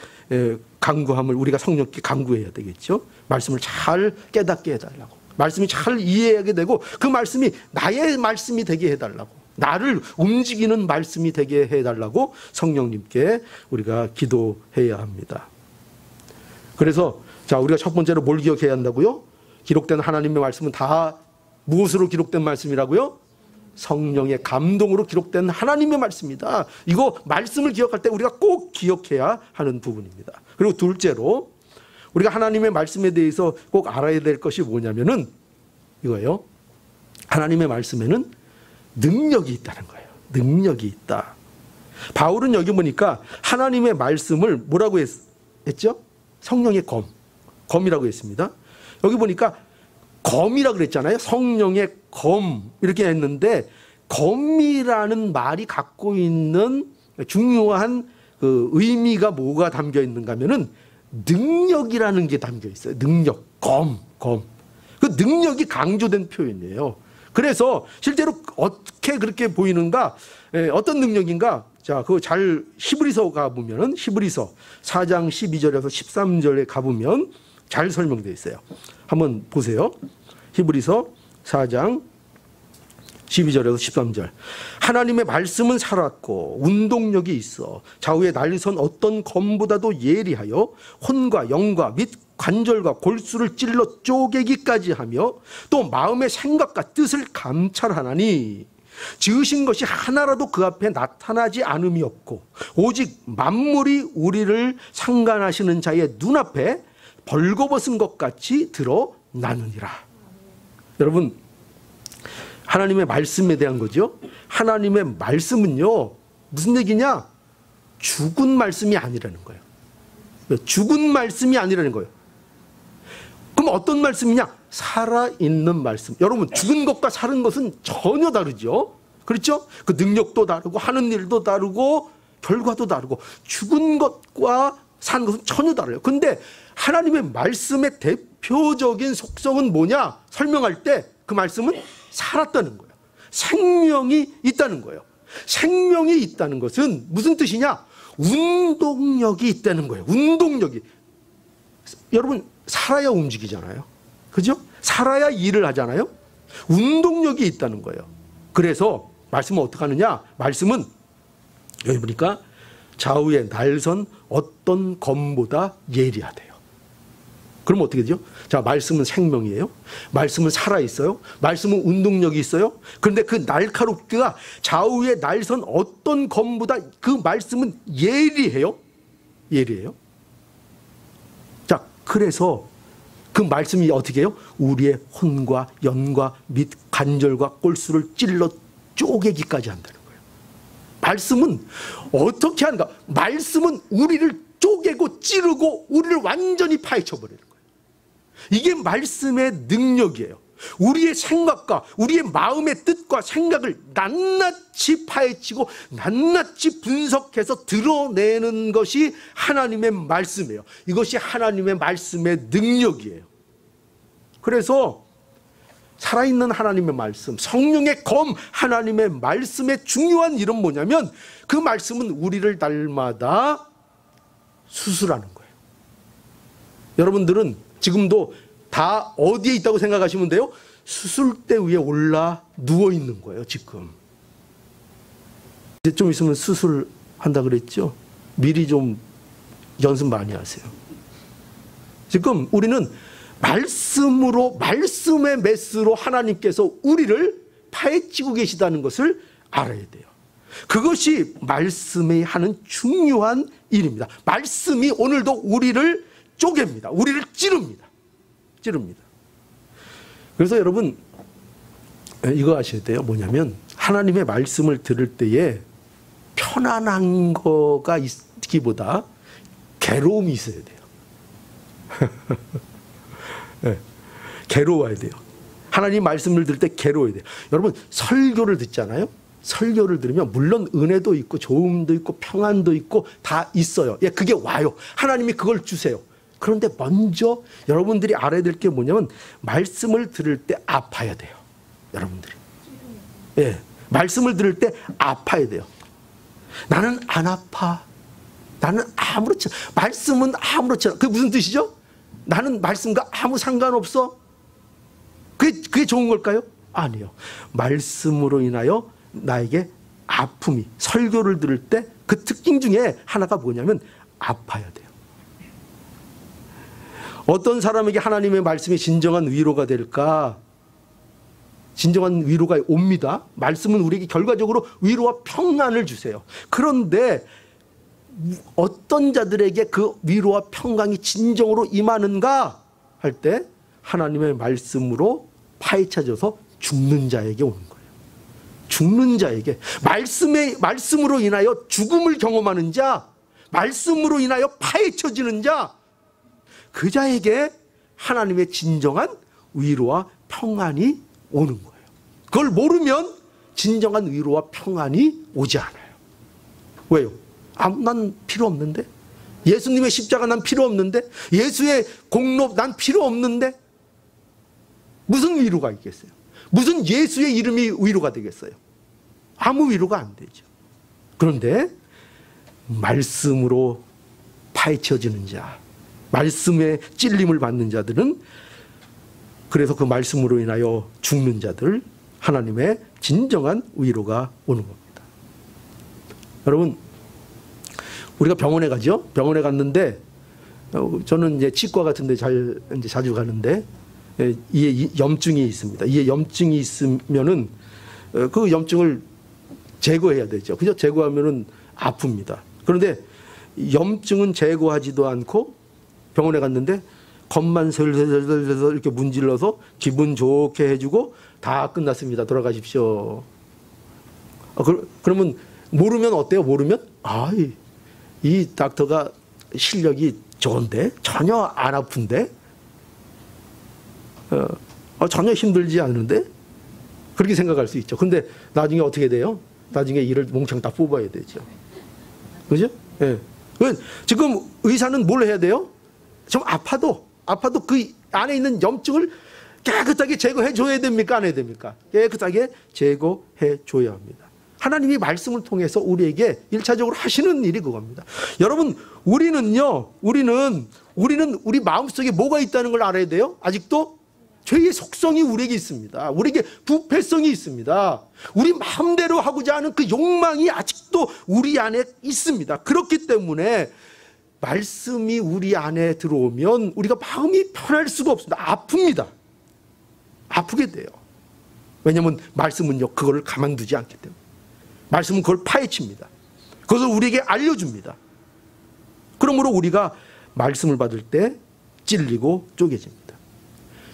간구함을 우리가 성령께 간구해야 되겠죠. 말씀을 잘 깨닫게 해달라고. 말씀이 잘 이해하게 되고 그 말씀이 나의 말씀이 되게 해달라고. 나를 움직이는 말씀이 되게 해달라고 성령님께 우리가 기도해야 합니다. 그래서 우리가 첫 번째로 뭘 기억해야 한다고요? 기록된 하나님의 말씀은 다 무엇으로 기록된 말씀이라고요? 성령의 감동으로 기록된 하나님의 말씀이다. 이거 말씀을 기억할 때 우리가 꼭 기억해야 하는 부분입니다. 그리고 둘째로 우리가 하나님의 말씀에 대해서 꼭 알아야 될 것이 뭐냐면은 이거예요. 하나님의 말씀에는 능력이 있다는 거예요. 능력이 있다. 바울은 여기 보니까 하나님의 말씀을 뭐라고 했죠? 성령의 검이라고 했습니다. 여기 보니까 검이라고 그랬잖아요. 성령의 검 이렇게 했는데 검이라는 말이 갖고 있는 중요한 그 의미가 뭐가 담겨 있는가 하면은 능력이라는 게 담겨 있어요. 능력, 검. 그 능력이 강조된 표현이에요. 그래서 실제로 어떻게 그렇게 보이는가? 어떤 능력인가? 자, 그거 잘 히브리서 가보면은 히브리서 4장 12절에서 13절에 가보면 잘 설명되어 있어요. 한번 보세요. 히브리서 4장 12절에서 13절. 하나님의 말씀은 살았고 운동력이 있어 좌우에 날선 어떤 검보다도 예리하여 혼과 영과 및 관절과 골수를 찔러 쪼개기까지 하며 또 마음의 생각과 뜻을 감찰하나니 지으신 것이 하나라도 그 앞에 나타나지 않음이 없고 오직 만물이 우리를 상관하시는 자의 눈앞에 벌거벗은 것 같이 드러나느니라. 여러분, 하나님의 말씀에 대한 거죠. 하나님의 말씀은요, 무슨 얘기냐? 죽은 말씀이 아니라는 거예요. 죽은 말씀이 아니라는 거예요. 그럼 어떤 말씀이냐? 살아있는 말씀. 여러분, 죽은 것과 사는 것은 전혀 다르죠. 그렇죠? 그 능력도 다르고 하는 일도 다르고 결과도 다르고 죽은 것과 사는 것은 전혀 다르요. 근데 하나님의 말씀의 대표적인 속성은 뭐냐? 설명할 때 그 말씀은 살았다는 거예요. 생명이 있다는 거예요. 생명이 있다는 것은 무슨 뜻이냐? 운동력이 있다는 거예요. 운동력이. 여러분, 살아야 움직이잖아요. 그죠? 살아야 일을 하잖아요. 운동력이 있다는 거예요. 그래서 말씀은 어떻게 하느냐? 말씀은 여기 보니까 좌우에 날선 어떤 검보다 예리하대요. 그럼 어떻게 되죠? 자, 말씀은 생명이에요. 말씀은 살아있어요. 말씀은 운동력이 있어요. 그런데 그 날카롭기가 좌우에 날선 어떤 검보다 그 말씀은 예리해요. 예리해요. 자, 그래서 그 말씀이 어떻게 해요? 우리의 혼과 연과 및 관절과 골수를 찔러 쪼개기까지 한다는 거예요. 말씀은 어떻게 하는가? 말씀은 우리를 쪼개고 찌르고 우리를 완전히 파헤쳐버리는 거예요. 이게 말씀의 능력이에요. 우리의 생각과 우리의 마음의 뜻과 생각을 낱낱이 파헤치고 낱낱이 분석해서 드러내는 것이 하나님의 말씀이에요. 이것이 하나님의 말씀의 능력이에요. 그래서 살아있는 하나님의 말씀, 성령의 검, 하나님의 말씀의 중요한 일은 뭐냐면 그 말씀은 우리를 날마다 수술하는 거예요. 여러분들은 지금도 다 어디에 있다고 생각하시면 돼요? 수술대 위에 올라 누워 있는 거예요, 지금. 이제 좀 있으면 수술한다 그랬죠? 미리 좀 연습 많이 하세요. 지금 우리는 말씀으로, 말씀의 메스로 하나님께서 우리를 파헤치고 계시다는 것을 알아야 돼요. 그것이 말씀이 하는 중요한 일입니다. 말씀이 오늘도 우리를 쪼갭니다. 우리를 찌릅니다. 그래서 여러분 이거 아셔야 돼요. 뭐냐면 하나님의 말씀을 들을 때에 편안한 거가 있기보다 괴로움이 있어야 돼요. 네, 괴로워야 돼요. 하나님 말씀을 들을 때 괴로워야 돼요. 여러분 설교를 듣잖아요. 설교를 들으면 물론 은혜도 있고 좋음도 있고 평안도 있고 다 있어요. 예, 그게 와요. 하나님이 그걸 주세요. 그런데 먼저 여러분들이 알아야 될 게 뭐냐면 말씀을 들을 때 아파야 돼요. 여러분들이. 예, 말씀을 들을 때 아파야 돼요. 나는 안 아파. 나는 아무렇지 않아. 말씀은 아무렇지 않아. 그게 무슨 뜻이죠? 나는 말씀과 아무 상관없어. 그게 좋은 걸까요? 아니요. 말씀으로 인하여 나에게 아픔이, 설교를 들을 때 그 특징 중에 하나가 뭐냐면 아파야 돼요. 어떤 사람에게 하나님의 말씀이 진정한 위로가 될까? 진정한 위로가 옵니다. 말씀은 우리에게 결과적으로 위로와 평안을 주세요. 그런데 어떤 자들에게 그 위로와 평강이 진정으로 임하는가 할 때 하나님의 말씀으로 파헤쳐져서 죽는 자에게 오는 거예요. 죽는 자에게, 말씀으로 인하여 죽음을 경험하는 자, 말씀으로 인하여 파헤쳐지는 자, 그 자에게 하나님의 진정한 위로와 평안이 오는 거예요. 그걸 모르면 진정한 위로와 평안이 오지 않아요. 왜요? 난 필요 없는데? 예수님의 십자가 난 필요 없는데? 예수의 공로 난 필요 없는데? 무슨 위로가 있겠어요? 무슨 예수의 이름이 위로가 되겠어요? 아무 위로가 안 되죠. 그런데 말씀으로 파헤쳐지는 자, 말씀의 찔림을 받는 자들은, 그래서 그 말씀으로 인하여 죽는 자들, 하나님의 진정한 위로가 오는 겁니다. 여러분, 우리가 병원에 가죠? 병원에 갔는데, 저는 이제 치과 같은 데 자주 가는데, 이에 염증이 있습니다. 이에 염증이 있으면은, 그 염증을 제거해야 되죠. 그죠? 제거하면은 아픕니다. 그런데 염증은 제거하지도 않고 병원에 갔는데 겉만 슬슬슬슬 이렇게 문질러서 기분 좋게 해주고 다 끝났습니다. 돌아가십시오. 그러면 모르면 어때요? 모르면 이 닥터가 실력이 좋은데 전혀 안 아픈데 전혀 힘들지 않은데 그렇게 생각할 수 있죠. 근데 나중에 어떻게 돼요? 나중에 이를 몽창 다 뽑아야 되죠. 그죠? 예. 지금 의사는 뭘 해야 돼요? 좀 아파도 그 안에 있는 염증을 깨끗하게 제거해 줘야 됩니까? 안 해야 됩니까? 깨끗하게 제거해 줘야 합니다. 하나님이 말씀을 통해서 우리에게 1차적으로 하시는 일이 그겁니다. 여러분, 우리는 우리 마음속에 뭐가 있다는 걸 알아야 돼요? 아직도 죄의 속성이 우리에게 있습니다. 우리에게 부패성이 있습니다. 우리 마음대로 하고자 하는 그 욕망이 아직도 우리 안에 있습니다. 그렇기 때문에 말씀이 우리 안에 들어오면 우리가 마음이 편할 수가 없습니다. 아픕니다. 아프게 돼요. 왜냐하면 말씀은요, 그걸 가만두지 않기 때문에. 말씀은 그걸 파헤칩니다. 그것을 우리에게 알려줍니다. 그러므로 우리가 말씀을 받을 때 찔리고 쪼개집니다.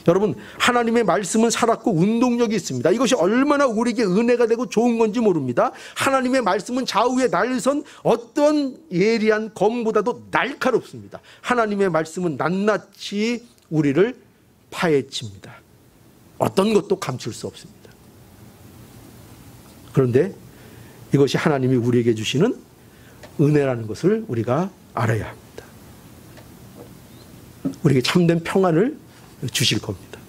여러분, 하나님의 말씀은 살았고 운동력이 있습니다. 이것이 얼마나 우리에게 은혜가 되고 좋은 건지 모릅니다. 하나님의 말씀은 좌우에 날선 어떤 예리한 검보다도 날카롭습니다. 하나님의 말씀은 낱낱이 우리를 파헤칩니다. 어떤 것도 감출 수 없습니다. 그런데 이것이 하나님이 우리에게 주시는 은혜라는 것을 우리가 알아야 합니다. 우리에게 참된 평안을 주실 겁니다.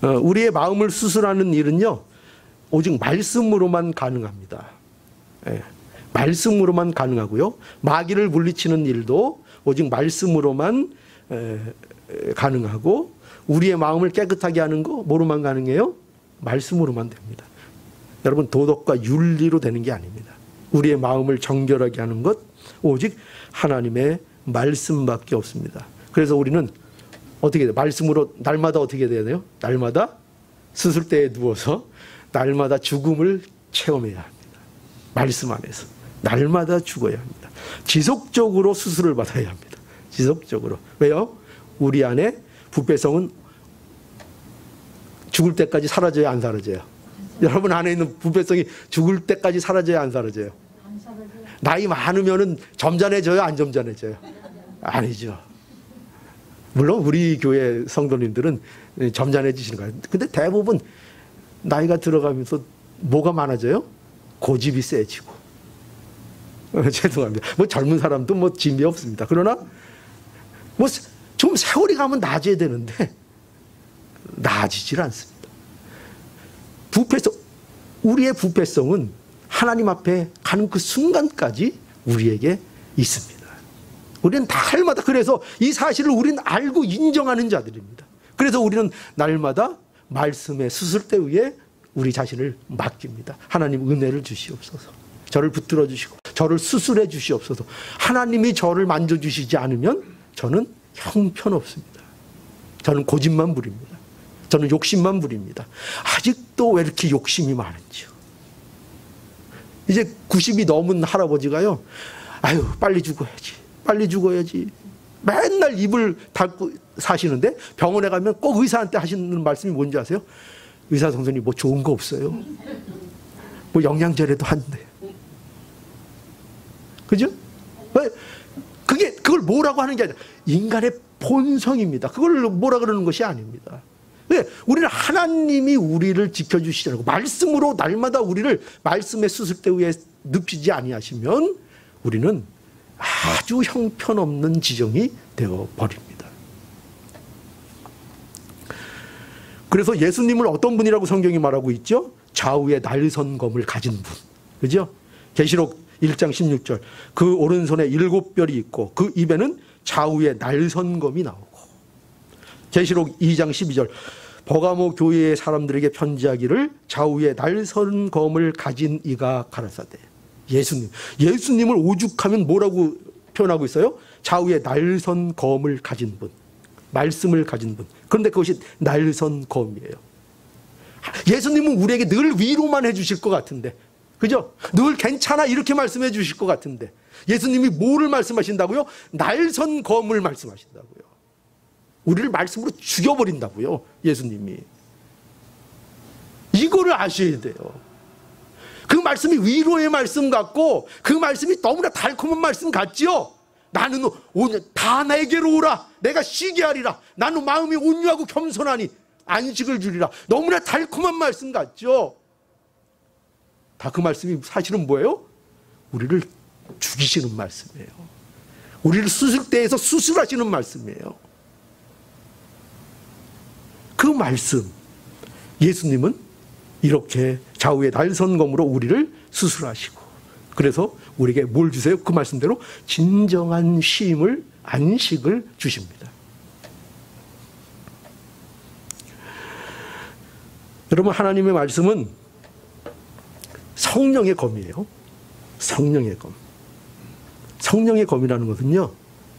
우리의 마음을 수술하는 일은요, 오직 말씀으로만 가능합니다. 말씀으로만 가능하고요, 마귀를 물리치는 일도 오직 말씀으로만 가능하고, 우리의 마음을 깨끗하게 하는 거 뭐로만 가능해요? 말씀으로만 됩니다. 여러분, 도덕과 윤리로 되는 게 아닙니다. 우리의 마음을 정결하게 하는 것 오직 하나님의 말씀밖에 없습니다. 그래서 우리는 어떻게 돼요? 말씀으로 날마다 어떻게 돼야 돼요? 날마다 수술대에 누워서 날마다 죽음을 체험해야 합니다. 말씀 안에서 날마다 죽어야 합니다. 지속적으로 수술을 받아야 합니다. 지속적으로. 왜요? 우리 안에 부패성은 죽을 때까지 사라져야 안 사라져요? 여러분 안에 있는 부패성이 죽을 때까지 사라져야 안 사라져요? 나이 많으면은 점잖해져요? 안 점잖해져요? 아니죠. 물론 우리 교회 성도님들은 점잖해지시는 거예요. 근데 대부분 나이가 들어가면서 뭐가 많아져요? 고집이 세지고. 죄송합니다. 뭐 젊은 사람도 뭐 짐이 없습니다. 그러나 뭐 좀 세월이 가면 나아져야 되는데 나아지질 않습니다. 부패성, 우리의 부패성은 하나님 앞에 가는 그 순간까지 우리에게 있습니다. 우리는 날마다, 그래서 이 사실을 우리는 알고 인정하는 자들입니다. 그래서 우리는 날마다 말씀의 수술대 위에 우리 자신을 맡깁니다. 하나님 은혜를 주시옵소서. 저를 붙들어 주시고 저를 수술해 주시옵소서. 하나님이 저를 만져주시지 않으면 저는 형편없습니다. 저는 고집만 부립니다. 저는 욕심만 부립니다. 아직도 왜 이렇게 욕심이 많은지요. 이제 90이 넘은 할아버지가요, 아유 빨리 죽어야지, 빨리 죽어야지, 맨날 입을 닫고 사시는데 병원에 가면 꼭 의사한테 하시는 말씀이 뭔지 아세요? 의사 선생님 뭐 좋은 거 없어요? 뭐 영양제라도 한대. 그죠? 그걸 뭐라고 하는 게 아니라 인간의 본성입니다. 그걸 뭐라 그러는 것이 아닙니다. 우리는 하나님이 우리를 지켜주시라고 말씀으로 날마다 우리를 말씀의 수술대 위에 눕히지 아니하시면 우리는 아주 형편없는 지정이 되어버립니다. 그래서 예수님을 어떤 분이라고 성경이 말하고 있죠? 좌우에 날선 검을 가진 분. 그죠? 계시록 1장 16절. 그 오른손에 7뼈리 있고 그 입에는 좌우에 날선 검이 나오고. 계시록 2장 12절. 버가모 교회의 사람들에게 편지하기를 좌우에 날선 검을 가진 이가 가라사대. 예수님을 오죽하면 뭐라고 표현하고 있어요? 좌우에 날선 검을 가진 분. 말씀을 가진 분. 그런데 그것이 날선 검이에요. 예수님은 우리에게 늘 위로만 해주실 것 같은데, 그죠? 늘 괜찮아 이렇게 말씀해 주실 것 같은데 예수님이 뭐를 말씀하신다고요? 날선 검을 말씀하신다고요. 우리를 말씀으로 죽여버린다고요. 예수님이. 이거를 아셔야 돼요. 그 말씀이 위로의 말씀 같고 그 말씀이 너무나 달콤한 말씀 같지요. 나는 다 내게로 오라. 내가 쉬게 하리라. 나는 마음이 온유하고 겸손하니 안식을 주리라. 너무나 달콤한 말씀 같죠. 다 그 말씀이 사실은 뭐예요? 우리를 죽이시는 말씀이에요. 우리를 수술대에서 수술하시는 말씀이에요. 그 말씀, 예수님은 이렇게 좌우에 날선검으로 우리를 수술하시고, 그래서 우리에게 뭘 주세요? 그 말씀대로 진정한 쉼을, 안식을 주십니다. 여러분, 하나님의 말씀은 성령의 검이에요. 성령의 검. 성령의 검이라는 것은요,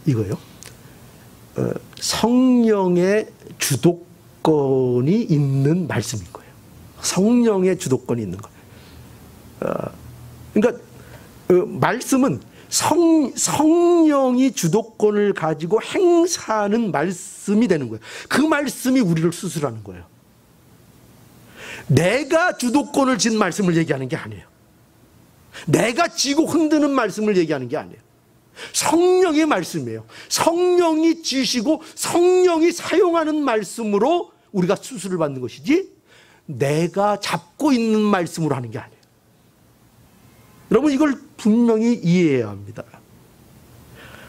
이거요. 성령의 주도권이 있는 말씀인 거예요. 성령의 주도권이 있는 거예요. 그러니까 말씀은 성령이 주도권을 가지고 행사하는 말씀이 되는 거예요. 그 말씀이 우리를 수술하는 거예요. 내가 주도권을 진 말씀을 얘기하는 게 아니에요. 내가 지고 흔드는 말씀을 얘기하는 게 아니에요. 성령의 말씀이에요. 성령이 지시고 성령이 사용하는 말씀으로 우리가 수술을 받는 것이지 내가 잡고 있는 말씀으로 하는 게 아니에요. 여러분, 이걸 분명히 이해해야 합니다.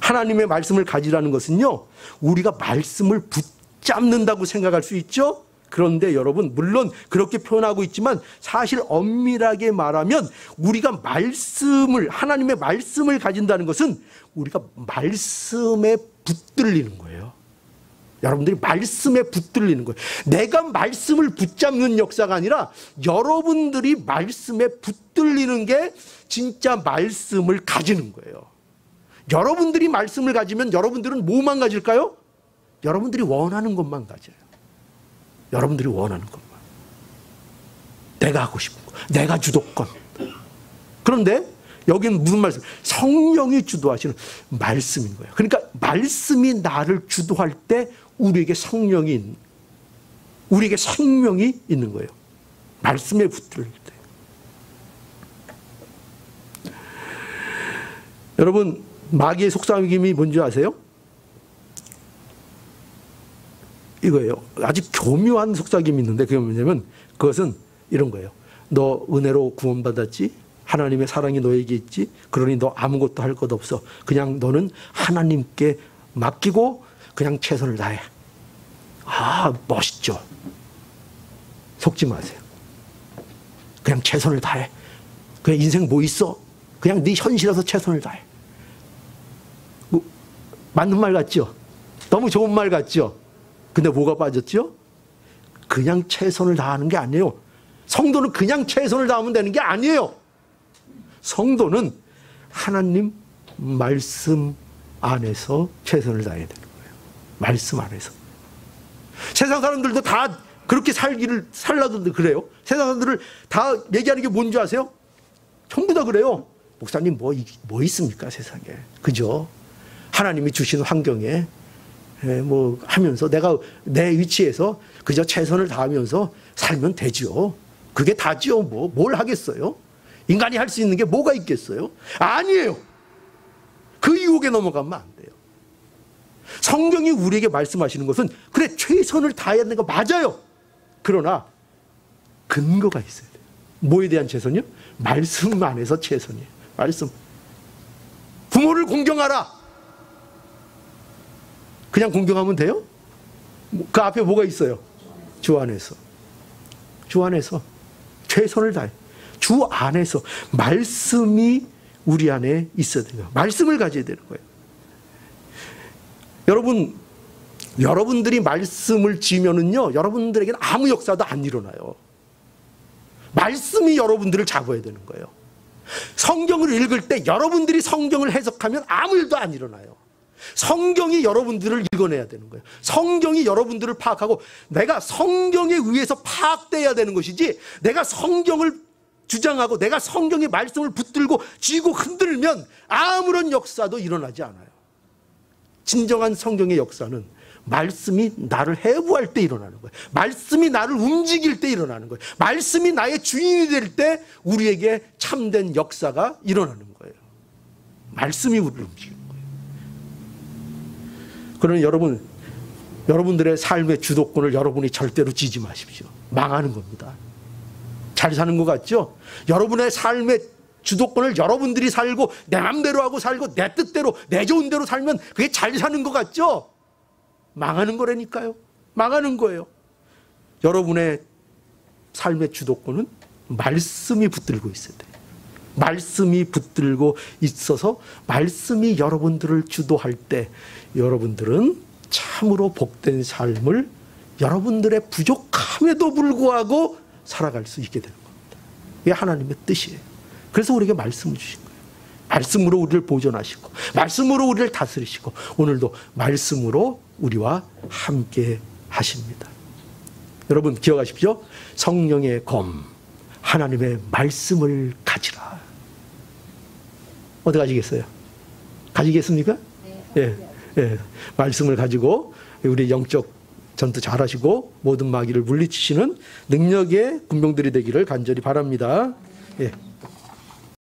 하나님의 말씀을 가지라는 것은요, 우리가 말씀을 붙잡는다고 생각할 수 있죠. 그런데 여러분, 물론 그렇게 표현하고 있지만 사실 엄밀하게 말하면 우리가 하나님의 말씀을 가진다는 것은 우리가 말씀에 붙들리는 거예요. 여러분들이 말씀에 붙들리는 거예요. 내가 말씀을 붙잡는 역사가 아니라 여러분들이 말씀에 붙들리는 게 진짜 말씀을 가지는 거예요. 여러분들이 말씀을 가지면 여러분들은 뭐만 가질까요? 여러분들이 원하는 것만 가져요. 여러분들이 원하는 것만. 내가 하고 싶은 거, 내가 주도권. 그런데 여기는 무슨 말씀? 성령이 주도하시는 말씀인 거예요. 그러니까 말씀이 나를 주도할 때 우리에게 성령이, 우리에게 생명이 있는 거예요. 말씀에 붙들 때. 여러분, 마귀의 속삭임이 뭔지 아세요? 이거예요. 아주 교묘한 속삭임이 있는데 그게 뭐냐면 그것은 이런 거예요. 너 은혜로 구원받았지? 하나님의 사랑이 너에게 있지? 그러니 너 아무것도 할 것 없어. 그냥 너는 하나님께 맡기고 그냥 최선을 다해. 아, 멋있죠? 속지 마세요. 그냥 최선을 다해. 그냥 인생 뭐 있어? 그냥 네 현실에서 최선을 다해. 뭐, 맞는 말 같죠? 너무 좋은 말 같죠? 근데 뭐가 빠졌죠? 그냥 최선을 다하는 게 아니에요. 성도는 그냥 최선을 다하면 되는 게 아니에요. 성도는 하나님 말씀 안에서 최선을 다해야 되는 거예요. 말씀 안에서. 세상 사람들도 다 그렇게 살라도 그래요. 세상 사람들을 다 얘기하는 게 뭔지 아세요? 전부 다 그래요. 목사님 뭐 있습니까 세상에. 그죠? 하나님이 주신 환경에 뭐 하면서 내가 내 위치에서 그저 최선을 다하면서 살면 되죠. 그게 다죠. 뭘 하겠어요? 인간이 할 수 있는 게 뭐가 있겠어요? 아니에요. 그 유혹에 넘어가면 안 돼요. 성경이 우리에게 말씀하시는 것은 그래 최선을 다해야 하는 거 맞아요. 그러나 근거가 있어야 돼요. 뭐에 대한 최선이요? 말씀 안에서 최선이에요. 말씀. 부모를 공경하라. 그냥 공경하면 돼요? 그 앞에 뭐가 있어요? 주 안에서. 주 안에서 최선을 다해. 주 안에서 말씀이 우리 안에 있어야 돼요. 말씀을 가져야 되는 거예요. 여러분들이 말씀을 지으면은요, 여러분들에게는 아무 역사도 안 일어나요. 말씀이 여러분들을 잡아야 되는 거예요. 성경을 읽을 때 여러분들이 성경을 해석하면 아무 일도 안 일어나요. 성경이 여러분들을 읽어내야 되는 거예요. 성경이 여러분들을 파악하고 내가 성경에 의해서 파악돼야 되는 것이지, 내가 성경을 주장하고 내가 성경의 말씀을 붙들고 쥐고 흔들면 아무런 역사도 일어나지 않아요. 진정한 성경의 역사는 말씀이 나를 해부할 때 일어나는 거예요. 말씀이 나를 움직일 때 일어나는 거예요. 말씀이 나의 주인이 될 때 우리에게 참된 역사가 일어나는 거예요. 말씀이 우리를 움직이는 거예요. 그러나 여러분들의 삶의 주도권을 여러분이 절대로 쥐지 마십시오. 망하는 겁니다. 잘 사는 것 같죠? 여러분의 삶의 주도권을 여러분들이 살고 내 맘대로 하고 살고 내 뜻대로 내 좋은 대로 살면 그게 잘 사는 것 같죠? 망하는 거라니까요. 망하는 거예요. 여러분의 삶의 주도권은 말씀이 붙들고 있어야 돼요. 말씀이 붙들고 있어서 말씀이 여러분들을 주도할 때 여러분들은 참으로 복된 삶을 여러분들의 부족함에도 불구하고 살아갈 수 있게 되는 겁니다. 이게 하나님의 뜻이에요. 그래서 우리에게 말씀을 주신 거예요. 말씀으로 우리를 보존하시고 말씀으로 우리를 다스리시고 오늘도 말씀으로 우리와 함께 하십니다. 여러분 기억하십시오. 성령의 검, 하나님의 말씀을 가지라. 어디 가지겠어요? 가지겠습니까? 네. 예, 말씀을 가지고 우리 영적 전투 잘하시고 모든 마귀를 물리치시는 능력의 군병들이 되기를 간절히 바랍니다. 예.